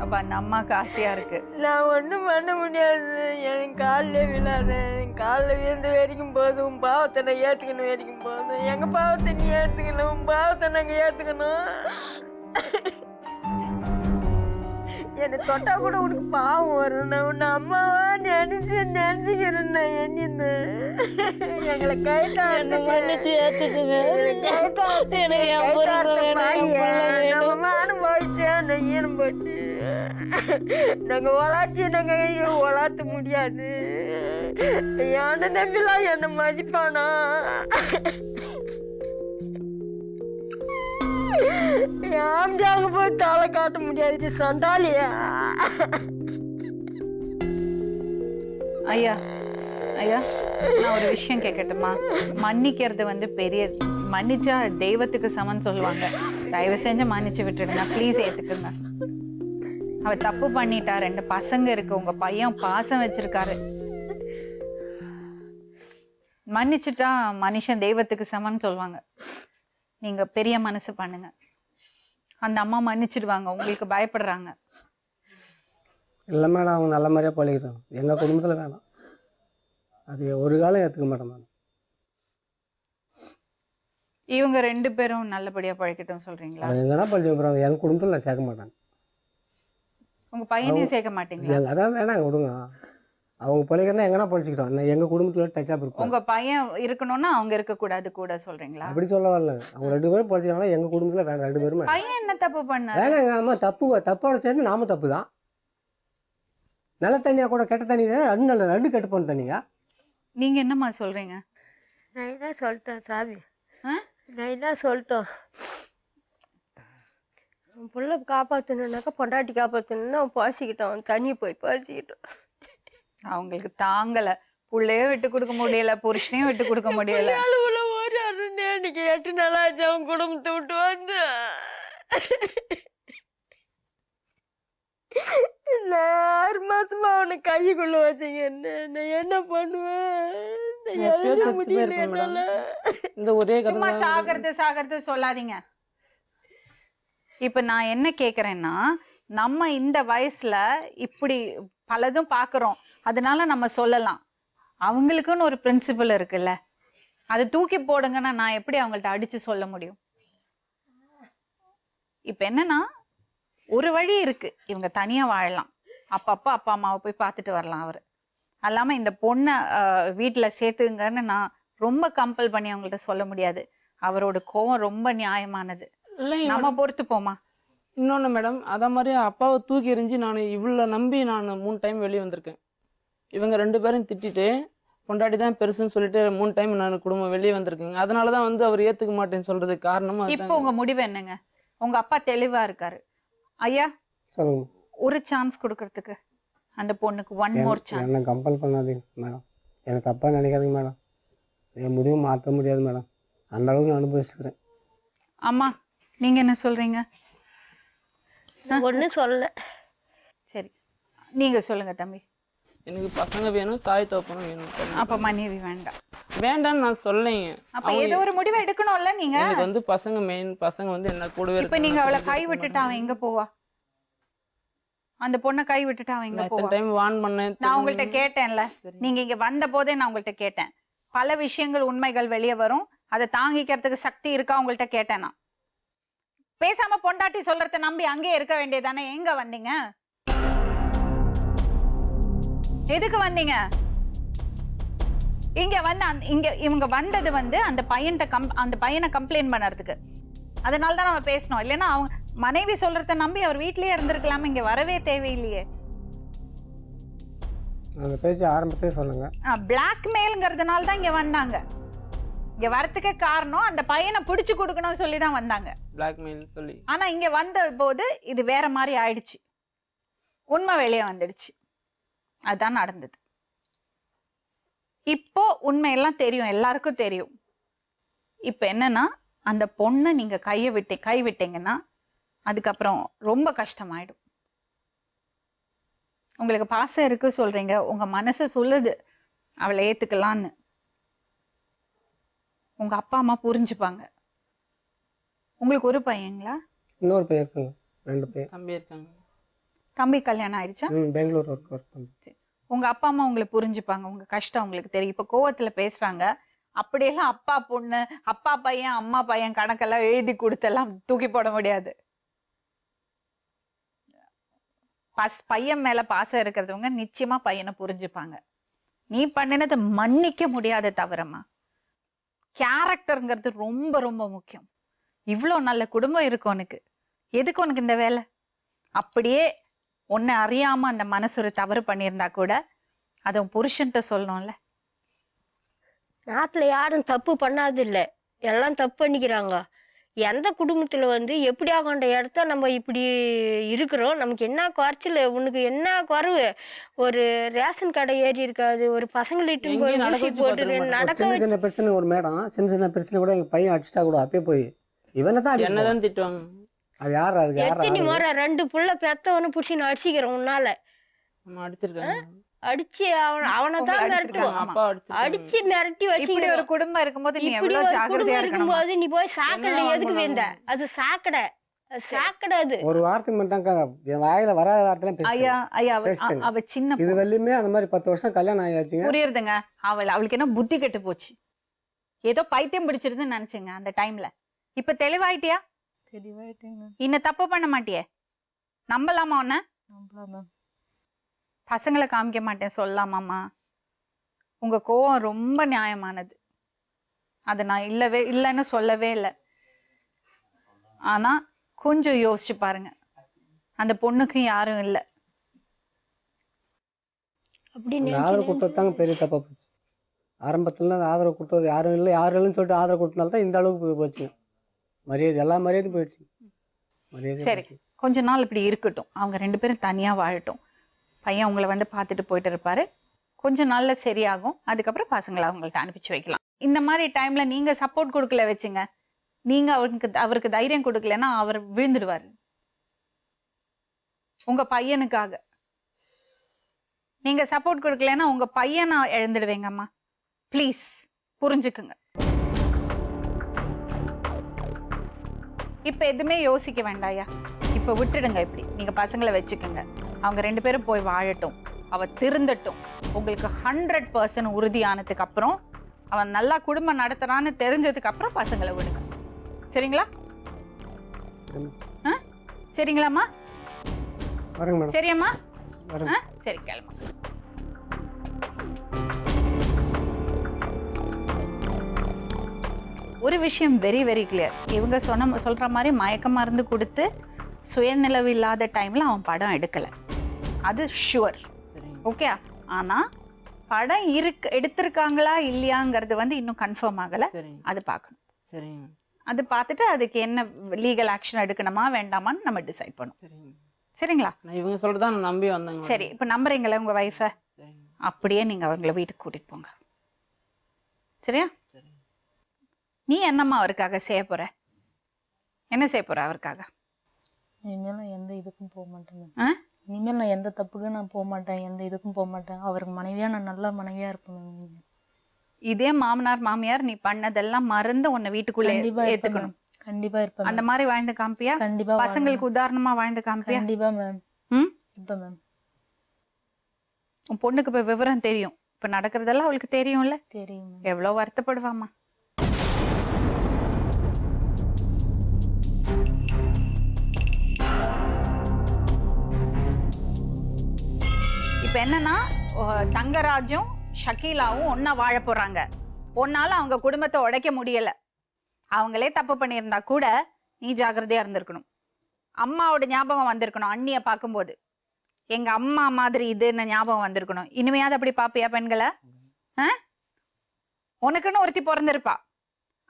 அப்ப அந்த அம்மாக்கு ஆசையா இருக்கு. நான் ஒன்றும் பண்ண முடியாது. எனக்கு காலில் விழாத. எனக்கு காலில் விழுந்து வரைக்கும் போதும். உன் பாவத்தை நான் ஏற்றுக்கணும் வரைக்கும் போதும். எங்கள் பாவத்தை நீ ஏற்றுக்கணும், உன் பாவத்தை நாங்கள் ஏற்றுக்கணும். என்னை தொட்டா கூட உனக்கு பாவம் வரும். நான் உன்னை அம்மாவா நினைச்சுக்கிறேன். நான் எண்ணிந்து எங்களை என்னை மன்னிச்சு ஏத்துக்குங்க. எனக்கு என் புருஷன் வேணும், என் பிள்ளை வேணும். அனுபவிச்சேன், நெய்யனும் போச்சு. நாங்க வளர்ச்சி நாங்க வளர்த்த முடியாது. யானை நம்பிலாம் என்ன மதிப்பானா? ஆம்ஜாங்க போய் தலை காட்ட முடியாது. சண்டாலியா ஐயா, ஐயா, நான் ஒரு விஷயம் கேட்கட்டுமா? மன்னிக்கிறது வந்து பெரிய, மன்னிச்சா தெய்வத்துக்கு சமன் சொல்லுவாங்க. தயவு செஞ்சு மன்னிச்சு விட்டுடுங்க ப்ளீஸ், ஏத்துக்குங்க. அவ தப்பு பண்ணிட்டா. 2 பசங்க இருக்கு, உங்க பையன் பாசம் வச்சிருக்காரு. மன்னிச்சுட்டா மனுஷன் தெய்வத்துக்கு சமன் சொல்லுவாங்க. நீங்க பெரிய மனசு பண்ணுங்க. அந்த அம்மா மன்னிச்சிடுவாங்க, உங்களுக்கு பயப்படுறாங்க. இல்லை மேடம், அவங்க நல்ல மாதிரியாக பழகிட்டோம். எங்கள் குடும்பத்தில் வேணாம், அது ஒரு காலம் ஏற்றுக்க மாட்டேன் மேடம். இவங்க 2 பேரும் நல்லபடியா பழக்கட்டும் சொல்றீங்களா? அது எங்கன்னா பழிச்சு போகிறாங்க, எங்கள் குடும்பத்தில் நான் சேர்க்க மாட்டாங்க. உங்க பையனையும் சேர்க்க மாட்டீங்களா? எங்கள் அதான் வேணாங்க, விடுங்க. அவங்க பழிக்கிறதா எங்கன்னா பழிச்சிக்கிட்டோம். நான் எங்கள் குடும்பத்தில் டச்சாக இருப்போம். உங்க பையன் இருக்கணும்னா அவங்க இருக்கக்கூடாது கூட சொல்றீங்களா? அப்படி சொல்ல வரல. அவங்க 2 பேரும் பழிச்சிக்காங்களா, எங்கள் குடும்பத்தில் வேண்டாம். 2 பேருமே பையன் என்ன தப்பு பண்ணாரு? வேணாங்க. அம்மா தப்போட சேர்ந்து நாம தப்பு தான். நல்ல தண்ணியாக கூட கெட்ட தண்ணி தான். 2 கெட்டு போன தண்ணிங்க. நீங்க என்னம்மா சொல்றீங்க? நான் என்ன சொல்லிட்டேன் சாமி? ஆ? நான் என்ன சொல்லிட்டோம்? உன் பிள்ளை காப்பாற்றணுன்னாக்கா பொண்டாட்டி காப்பாற்றணுன்னா அவன் பாசிக்கிட்டான். தண்ணியை போய் பாசிக்கிட்டான். அவங்களுக்கு தாங்கல. புள்ளையும் விட்டு கொடுக்க முடியல, புருஷனையும் விட்டு கொடுக்க முடியல. ஓடியாருன்னு இன்னைக்கு 8 நாளாச்சு அவன் குடும்பத்தை விட்டு வந்து. நான் 6 மாசமா அவனை கைக்குள்ள வச்சுங்க நான் என்ன பண்ணுவேன்? நான் எப்பயோ எழுத செத்து முடியல போயிருப்பேன் மேடம். என்னால. இந்த ஒரே சும்மா கதை சாகிறது சொல்லாதீங்க. இப்ப நான் என்ன கேக்குறேன்னா, நம்ம இந்த வயசுல இப்படி பலதும் பாக்குறோம், அதனால நம்ம சொல்லலாம். அவங்களுக்குன்னு ஒரு பிரின்சிபல் இருக்குல்ல, அதை தூக்கி போடுங்கன்னா நான் எப்படி அவங்கள்ட்ட அடிச்சு சொல்ல முடியும்? இப்ப என்னன்னா, ஒரு வழி இருக்கு, இவங்க தனியா வாழலாம், அப்பப்ப அப்பா அம்மாவை போய் பார்த்துட்டு வரலாம். அவரு அல்லாம இந்த பொண்ணை வீட்டுல சேர்த்துங்கன்னு நான் ரொம்ப கம்பல் பண்ணி அவங்கள்ட்ட சொல்ல முடியாது. அவரோட கோவம் ரொம்ப நியாயமானது, இல்லைங்க நம்ம மேடம். பொறுத்து போமா. இன்னொன்று மேடம், அதே மாதிரி அப்பாவை தூக்கி எறிஞ்சு நான் இவ்வளோ நம்பி நான் 3 டைம் வெளியே வந்திருக்கேன். இவங்க 2 பேரும் திட்டிட்டு பொண்டாட்டி தான் பெருசுன்னு சொல்லிட்டு 3 டைம் நான் குடும்பம் வெளியே வந்திருக்கேங்க. அதனால தான் வந்து அவர் ஏற்றுக்க மாட்டேன்னு சொல்கிறதுக்கு காரணம் இப்போ உங்க முடிவு என்னங்க? உங்க அப்பா தெளிவா இருக்காரு. ஐயா, சொல்லுங்க. ஒரு சான்ஸ் கொடுக்கறதுக்கு அந்த பொண்ணுக்கு ஒன் மோர் என்ன சான்ஸ். கம்பல் பண்ணாதீங்க மேடம். எனக்கு தப்பாக நினைக்காதீங்க மேடம். என் முடிவு மாற்ற முடியாது மேடம். அந்த அளவுக்கு நான் அனுபவிச்சுக்கிறேன். அம்மா, நீங்க என்ன சொல்றீங்க? ஒன்றும் சொல்ல. சரி, நீங்க சொல்லுங்க தம்பி. எனக்கு பசங்க வேணும், தாய் தோப்பனும் வேணும். அப்ப மனைவி வேண்டாம். வேண்டான்னு நான் சொல்லைங்க. அப்ப ஏதோ ஒரு முடிவை எடுக்கணும்ல நீங்க. எனக்கு வந்து பசங்க மெயின், பசங்க வந்து என்ன கூடவே இப்ப நீங்க அவளை கை விட்டுட்டு அவன் எங்க போவா? அந்த பொண்ணை கை விட்டுட்டு அவன் எங்க போவா? டைம் வான் பண்ணேன். நான் உங்கள்ட்ட கேட்டேன்ல, சரி. நீங்க இங்க வந்த போதே நான் உங்கள்ட்ட கேட்டேன். பல விஷயங்கள் உண்மைகள் வெளியே வரும், அதை தாங்கிக்கிறதுக்கு சக்தி இருக்கா உங்கள்ட்ட கேட்டேன். நான் பேசாம பொண்டாட்டி சொல்றத நம்பி அங்கேயே இருக்க வேண்டியதானே? எங்க வந்தீங்க? எதுக்கு வந்தீங்க? இங்க வந்து இங்க இவங்க வந்தது வந்து அந்த பையனை கம்ப்ளைண்ட் பண்ணறதுக்கு. அதனால தான் நம்ம பேசணும். இல்லைன்னா அவங்க மனைவி சொல்றத நம்பி அவர் வீட்லயே இருந்திருக்கலாம, இங்க வரவே தேவையில்லையே. அந்த பேச்சு ஆரம்பத்திலே சொல்லுங்க. பிளாக்மெயில்ங்கிறதுனால தான் இங்க வந்தாங்க. இங்க வரத்துக்கு காரணம் அந்த பையனை பிடிச்சு கொடுக்கணும்னு சொல்லி தான் வந்தாங்க. பிளாக்மெயில் சொல்லி. ஆனா இங்க வந்த போது இது வேற மாதிரி ஆயிடுச்சு. உண்மை வெளியே வந்துடுச்சு. அதுதான் நடந்தது. இப்போ உண்மையெல்லாம் தெரியும், எல்லாருக்கும் தெரியும். இப்ப என்னன்னா, அந்த பொண்ணை நீங்க கை விட்டீங்கன்னா அதுக்கப்புறம் ரொம்ப கஷ்டமாயிடும். உங்களுக்கு பாசம் இருக்கு சொல்றீங்க, உங்க மனசு சொல்லுது அவளை ஏத்துக்கலான்னு. உங்க அப்பா அம்மா புரிஞ்சுப்பாங்க. உங்களுக்கு ஒரு பையங்களா? இன்னொரு பையன் இருக்குங்க. 2 பேர். தம்பி இருக்காங்க. தம்பி கல்யாணம் ஆயிடுச்சா? பெங்களூர் ஒர்க் பண்ணி. உங்க அப்பா அம்மா உங்களை புரிஞ்சுப்பாங்க, உங்க கஷ்டம் உங்களுக்கு தெரியும். இப்ப கோவத்துல பேசுறாங்க, அப்படியெல்லாம் அப்பா பொண்ணு, அப்பா பையன், அம்மா பையன் கணக்கெல்லாம் எழுதி கொடுத்தெல்லாம் தூக்கி போட முடியாது. பையன் மேல பாசம் இருக்கிறவங்க நிச்சயமா பையனை புரிஞ்சுப்பாங்க. நீ பண்ணினது மன்னிக்க முடியாத தவறமா. கேரக்டருங்கிறது ரொம்ப ரொம்ப முக்கியம். இவ்வளோ நல்ல குடும்பம் இருக்கு உனக்கு, எதுக்கு உனக்கு இந்த வேலை? அப்படியே உன்னை அறியாம அந்த மனசு ஒரு தவறு பண்ணியிருந்தா கூட அதை உன் புருஷன்ட்ட சொல்லணும்ல. நாட்டில் யாரும் தப்பு பண்ணாது இல்லை, எல்லாம் தப்பு பண்ணிக்கிறாங்க. எந்த குடும்பத்தில் வந்து எப்படி ஆகண்ட இடத்த நம்ம இப்படி இருக்கிறோம், நமக்கு என்ன குறைச்சல், உனக்கு என்ன குறைவு? ஒரு ரேஷன் கடை ஏறி இருக்காது, ஒரு பசங்கள்கிட்ட போய் ஊசி போட்டு நடக்க சின்ன சின்ன பிரச்சனை ஒரு மேடம், சின்ன சின்ன பிரச்சனை கூட எங்கள் பையன் அடிச்சிட்டா கூட அப்பயே போய் இவனை தான் என்னதான் திட்டுவாங்க. அது யார்? அதுக்கு யார்? எத்தனை முறை 2 புள்ள பெத்தவனு பிடிச்சி நான் அடிச்சுக்கிறேன் உன்னால. அடிச்சிருக்காங்க. அடிச்சு அவனை தான் மிரட்டுவோம். அப்பா அடிச்சு மிரட்டி இப்படி வச்சு ஒரு குடும்பம் இருக்கும்போது நீ இப்படி எவ்வளவு ஒரு ஜாக்கிரதையா குடும்பம் இருக்கணும். இருக்கும்போது நீ போய் சாக்கடை எதுக்கு வேந்த? அது சாக்கடை, சாக்கடை. அது ஒரு வார்த்தை மட்டும் என் வாயில வராத வார்த்தைலாம் ஐயா ஐயா பேசுறேன். அவ சின்ன இது வெள்ளியுமே அந்த மாதிரி 10 வருஷம் கல்யாணம் ஆகியாச்சுங்க. புரியுதுங்க. அவளுக்கு என்ன புத்தி கெட்டு போச்சு, ஏதோ பைத்தியம் பிடிச்சிருதுன்னு நினைச்சுங்க அந்த டைம்ல. இப்ப தெளிவாயிட்டியா? இன்னும் தப்பு பண்ண மாட்டியே? நம்பலாமா உன்ன? பசங்களை காமிக்க மாட்டேன் சொல்லலாமாம்மா? உங்க கோவம் ரொம்ப நியாயமானது, அதை நான் இல்லைன்னு சொல்லவே இல்லை. ஆனா கொஞ்சம் யோசிச்சு பாருங்க, அந்த பொண்ணுக்கு யாரும் இல்லை. அப்படி ஆதரவு கொடுத்தது தாங்க பெரிய தப்பா போச்சு. ஆரம்பத்துல ஆதரவு கொடுத்தது யாரும் இல்லை, யாரும் இல்லைன்னு சொல்லிட்டு ஆதரவு கொடுத்தனால தான் இந்த அளவுக்கு போச்சுங்க. மரியாதை, எல்லா மரியாதையும் போயிடுச்சு. சரி, கொஞ்ச நாள் இப்படி இருக்கட்டும், அவங்க 2 பேரும் தனியா வாழட்டும். பையன் உங்களை வந்து பார்த்துட்டு போயிட்டு இருப்பாரு, கொஞ்ச நாள்ல சரியாகும். அதுக்கப்புறம் பசங்களை அவங்கள்ட்ட அனுப்பிச்சு வைக்கலாம். இந்த மாதிரி டைம்ல நீங்க சப்போர்ட் கொடுக்கல வச்சுங்க, நீங்க அவருக்கு தைரியம் கொடுக்கலன்னா அவர் விழுந்துடுவாரு உங்க பையனுக்காக. நீங்கள் சப்போர்ட் கொடுக்கலன்னா உங்கள் பையனை இழந்துடுவேங்கம்மா. ப்ளீஸ் புரிஞ்சுக்குங்க. இப்போ எதுவுமே யோசிக்க வேண்டாயா, இப்போ விட்டுடுங்க. இப்படி நீங்கள் பசங்களை வச்சுக்கோங்க. அவங்க 2 பேரும் போய் வாழட்டும், அவள் திருந்தட்டும். உங்களுக்கு 100% உறுதியானதுக்கு அப்புறம், அவன் நல்லா குடும்பம் நடத்துறான்னு தெரிஞ்சதுக்கு அப்புறம் பசங்களை விடுங்க. சரிங்களா? சரிங்களாம்மா? வரேங்க மேடம். சரியம்மா? வரேங்க. சரி, கிளம்புங்க. ஒரு விஷயம் வெரி வெரி கிளியர். இவங்க சொல்ற மாதிரி மயக்க மருந்து கொடுத்து சுயநிலவு இல்லாத டைம்ல அவன் படம் எடுக்கல, அது ஷுவர். ஓகே. ஆனா படம் எடுத்திருக்காங்களா இல்லையாங்கிறது இன்னும் கன்ஃபார்ம் ஆகல. அது பார்க்கணும். சரிங்க. அது பார்த்துட்டு அதுக்கு என்ன லீகல் ஆக்ஷன் எடுக்கணுமா வேண்டாமான்னு நம்ம டிசைட் பண்ணுவோம். சரிங்களா? நான் இவங்க சொல்றதா நான் நம்பி வந்தேங்க. சரி, இப்போ நம்புறீங்களா உங்க வைஃபை? அப்படியே நீங்க அவங்கள வீட்டுக்கு கூட்டிட்டு போங்க. சரியா? நீ என்னம்மா அவருக்காக செய்ய போற? என்ன செய்ய போற அவருக்காக? இனிமேல் நான் எந்த இதுக்கும் போக மாட்டேன். இனிமேல் நான் எந்த தப்புக்கும் நான் போக மாட்டேன், எந்த இதுக்கும் போக மாட்டேன். அவருக்கு மனைவியா நான் நல்ல மனைவியா இருப்பேன். இதே மாமனார் மாமியார் நீ பண்ணதெல்லாம் மறந்து உன்னை வீட்டுக்குள்ள ஏத்துக்கணும். கண்டிப்பா இருப்பேன். அந்த மாதிரி வாழ்ந்து காமிப்பியா? கண்டிப்பா. பசங்களுக்கு உதாரணமா வாழ்ந்து காமிப்பியா? கண்டிப்பா மேம். இப்ப மேம் உன் பொண்ணுக்கு இப்ப விவரம் தெரியும். இப்ப நடக்கிறதெல்லாம் அவளுக்கு தெரியும்ல? தெரியும். எவ்வளவு வருத்தப்படுவாமா. இப்ப என்னன்னா, தங்கராஜும் ஷக்கீலாவும் ஒன்னா வாழ போறாங்க. ஒன்னால அவங்க குடும்பத்தை உடைக்க முடியல. அவங்களே தப்பு பண்ணியிருந்தா கூட நீ ஜாக்கிரதையா இருந்திருக்கணும். அம்மாவோட ஞாபகம் வந்திருக்கணும். அண்ணிய பார்க்கும்போது எங்க அம்மா மாதிரி இதுன்னு ஞாபகம் வந்திருக்கணும். இனிமையாவது அப்படி பாப்பியா பெண்களை? உனக்குன்னு ஒருத்தி பிறந்திருப்பா,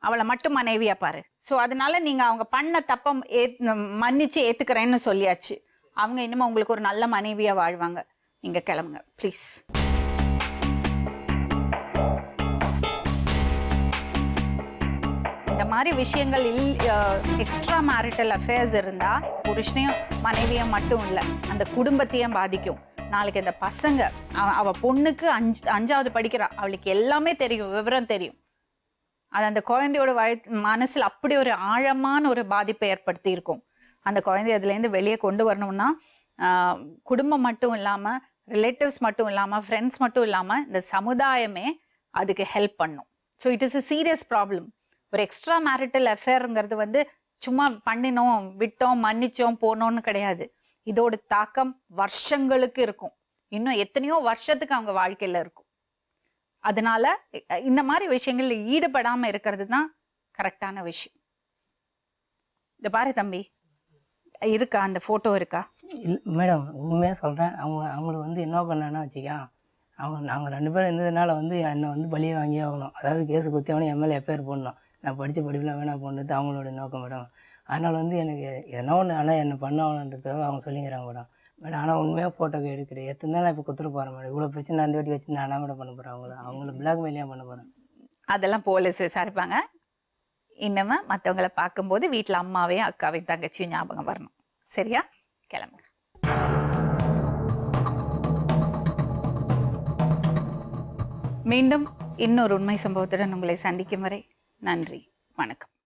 அவளை மட்டும் மனைவியா பாரு. ஸோ அதனால நீங்க அவங்க பண்ண தப்பம் மன்னிச்சு ஏத்துக்கிறேன்னு சொல்லியாச்சு. அவங்க இனிமே உங்களுக்கு ஒரு நல்ல மனைவியா வாழ்வாங்க. நீங்க கிளம்புங்க ப்ளீஸ். இந்த மாதிரி விஷயங்கள் எக்ஸ்ட்ரா மேரிட்டல் அஃபேர்ஸ் இருந்தா புருஷனையும் மனைவியும் மட்டும் இல்லை, அந்த குடும்பத்தையும் பாதிக்கும். நாளைக்கு இந்த பசங்க, அவ பொண்ணுக்கு 5வது படிக்கிறா, அவளுக்கு எல்லாமே தெரியும், விவரம் தெரியும். அது அந்த குழந்தையோட மனசுல அப்படி ஒரு ஆழமான ஒரு பாதிப்பை ஏற்படுத்தி இருக்கும். அந்த குழந்தைய அதுலேருந்து வெளியே கொண்டு வரணும்னா குடும்பம் மட்டும் இல்லாமல், ரிலேட்டிவ்ஸ் மட்டும் இல்லாமல், ஃப்ரெண்ட்ஸ் மட்டும் இல்லாமல், இந்த சமுதாயமே அதுக்கு ஹெல்ப் பண்ணும். So it is a serious problem. ஒரு எக்ஸ்ட்ரா மேரிட்டல் அஃபேருங்கிறது சும்மா பண்ணினோம் விட்டோம் மன்னிச்சோம் போனோன்னு கிடையாது. இதோட தாக்கம் வருஷங்களுக்கு இருக்கும். இன்னும் எத்தனையோ வருஷத்துக்கு அவங்க வாழ்க்கையில இருக்கும். அதனால இந்த மாதிரி விஷயங்கள்ல ஈடுபடாம இருக்கிறது தான் கரெக்டான விஷயம். இந்த பாரு தம்பி, இருக்கா அந்த ஃபோட்டோ இருக்கா? இல்லை மேடம், உண்மையாக சொல்கிறேன். அவங்களுக்கு என்ன பண்ணான்னா வச்சுக்கா, நாங்கள் 2 பேரும் இருந்ததுனால என்னை பலியை வாங்கி ஆகணும். அதாவது கேஸு குத்தி அவனை எம்எல்ஏ எஃப்ஐஆர் போடணும். நான் படித்த படிப்புலாம் வேணாம் போனது அவங்களோட நோக்கம் மேடம். அதனால் எனக்கு எதனா ஒன்று ஆனால் என்ன பண்ணணுன்றதுக்காக அவங்க சொல்லிங்கிறாங்க மேடம். ஆனால் உண்மையாக ஃபோட்டோ எடுக்கிறேன். எத்தனை நாள் நான் இப்போ குத்துட்டு போகிறேன் மேடம். இவ்வளோ பிரச்சனை அந்த வாட்டி வச்சு நான் என்ன பண்ண போகிறேன்? அவங்கள பிளாக்மெயிலாக பண்ண போகிறேன். அதெல்லாம் போலீஸ் விசாரிப்பாங்க. இன்னமே மற்றவங்களை பார்க்கும்போது வீட்டில் அம்மாவையும் அக்காவையும் தங்கச்சியும் ஞாபகம் வரணும். சரியா? கிளம்புங்க. மீண்டும் இன்னொரு உண்மை சம்பவத்துடன் உங்களை சந்திக்கும் வரை நன்றி, வணக்கம்.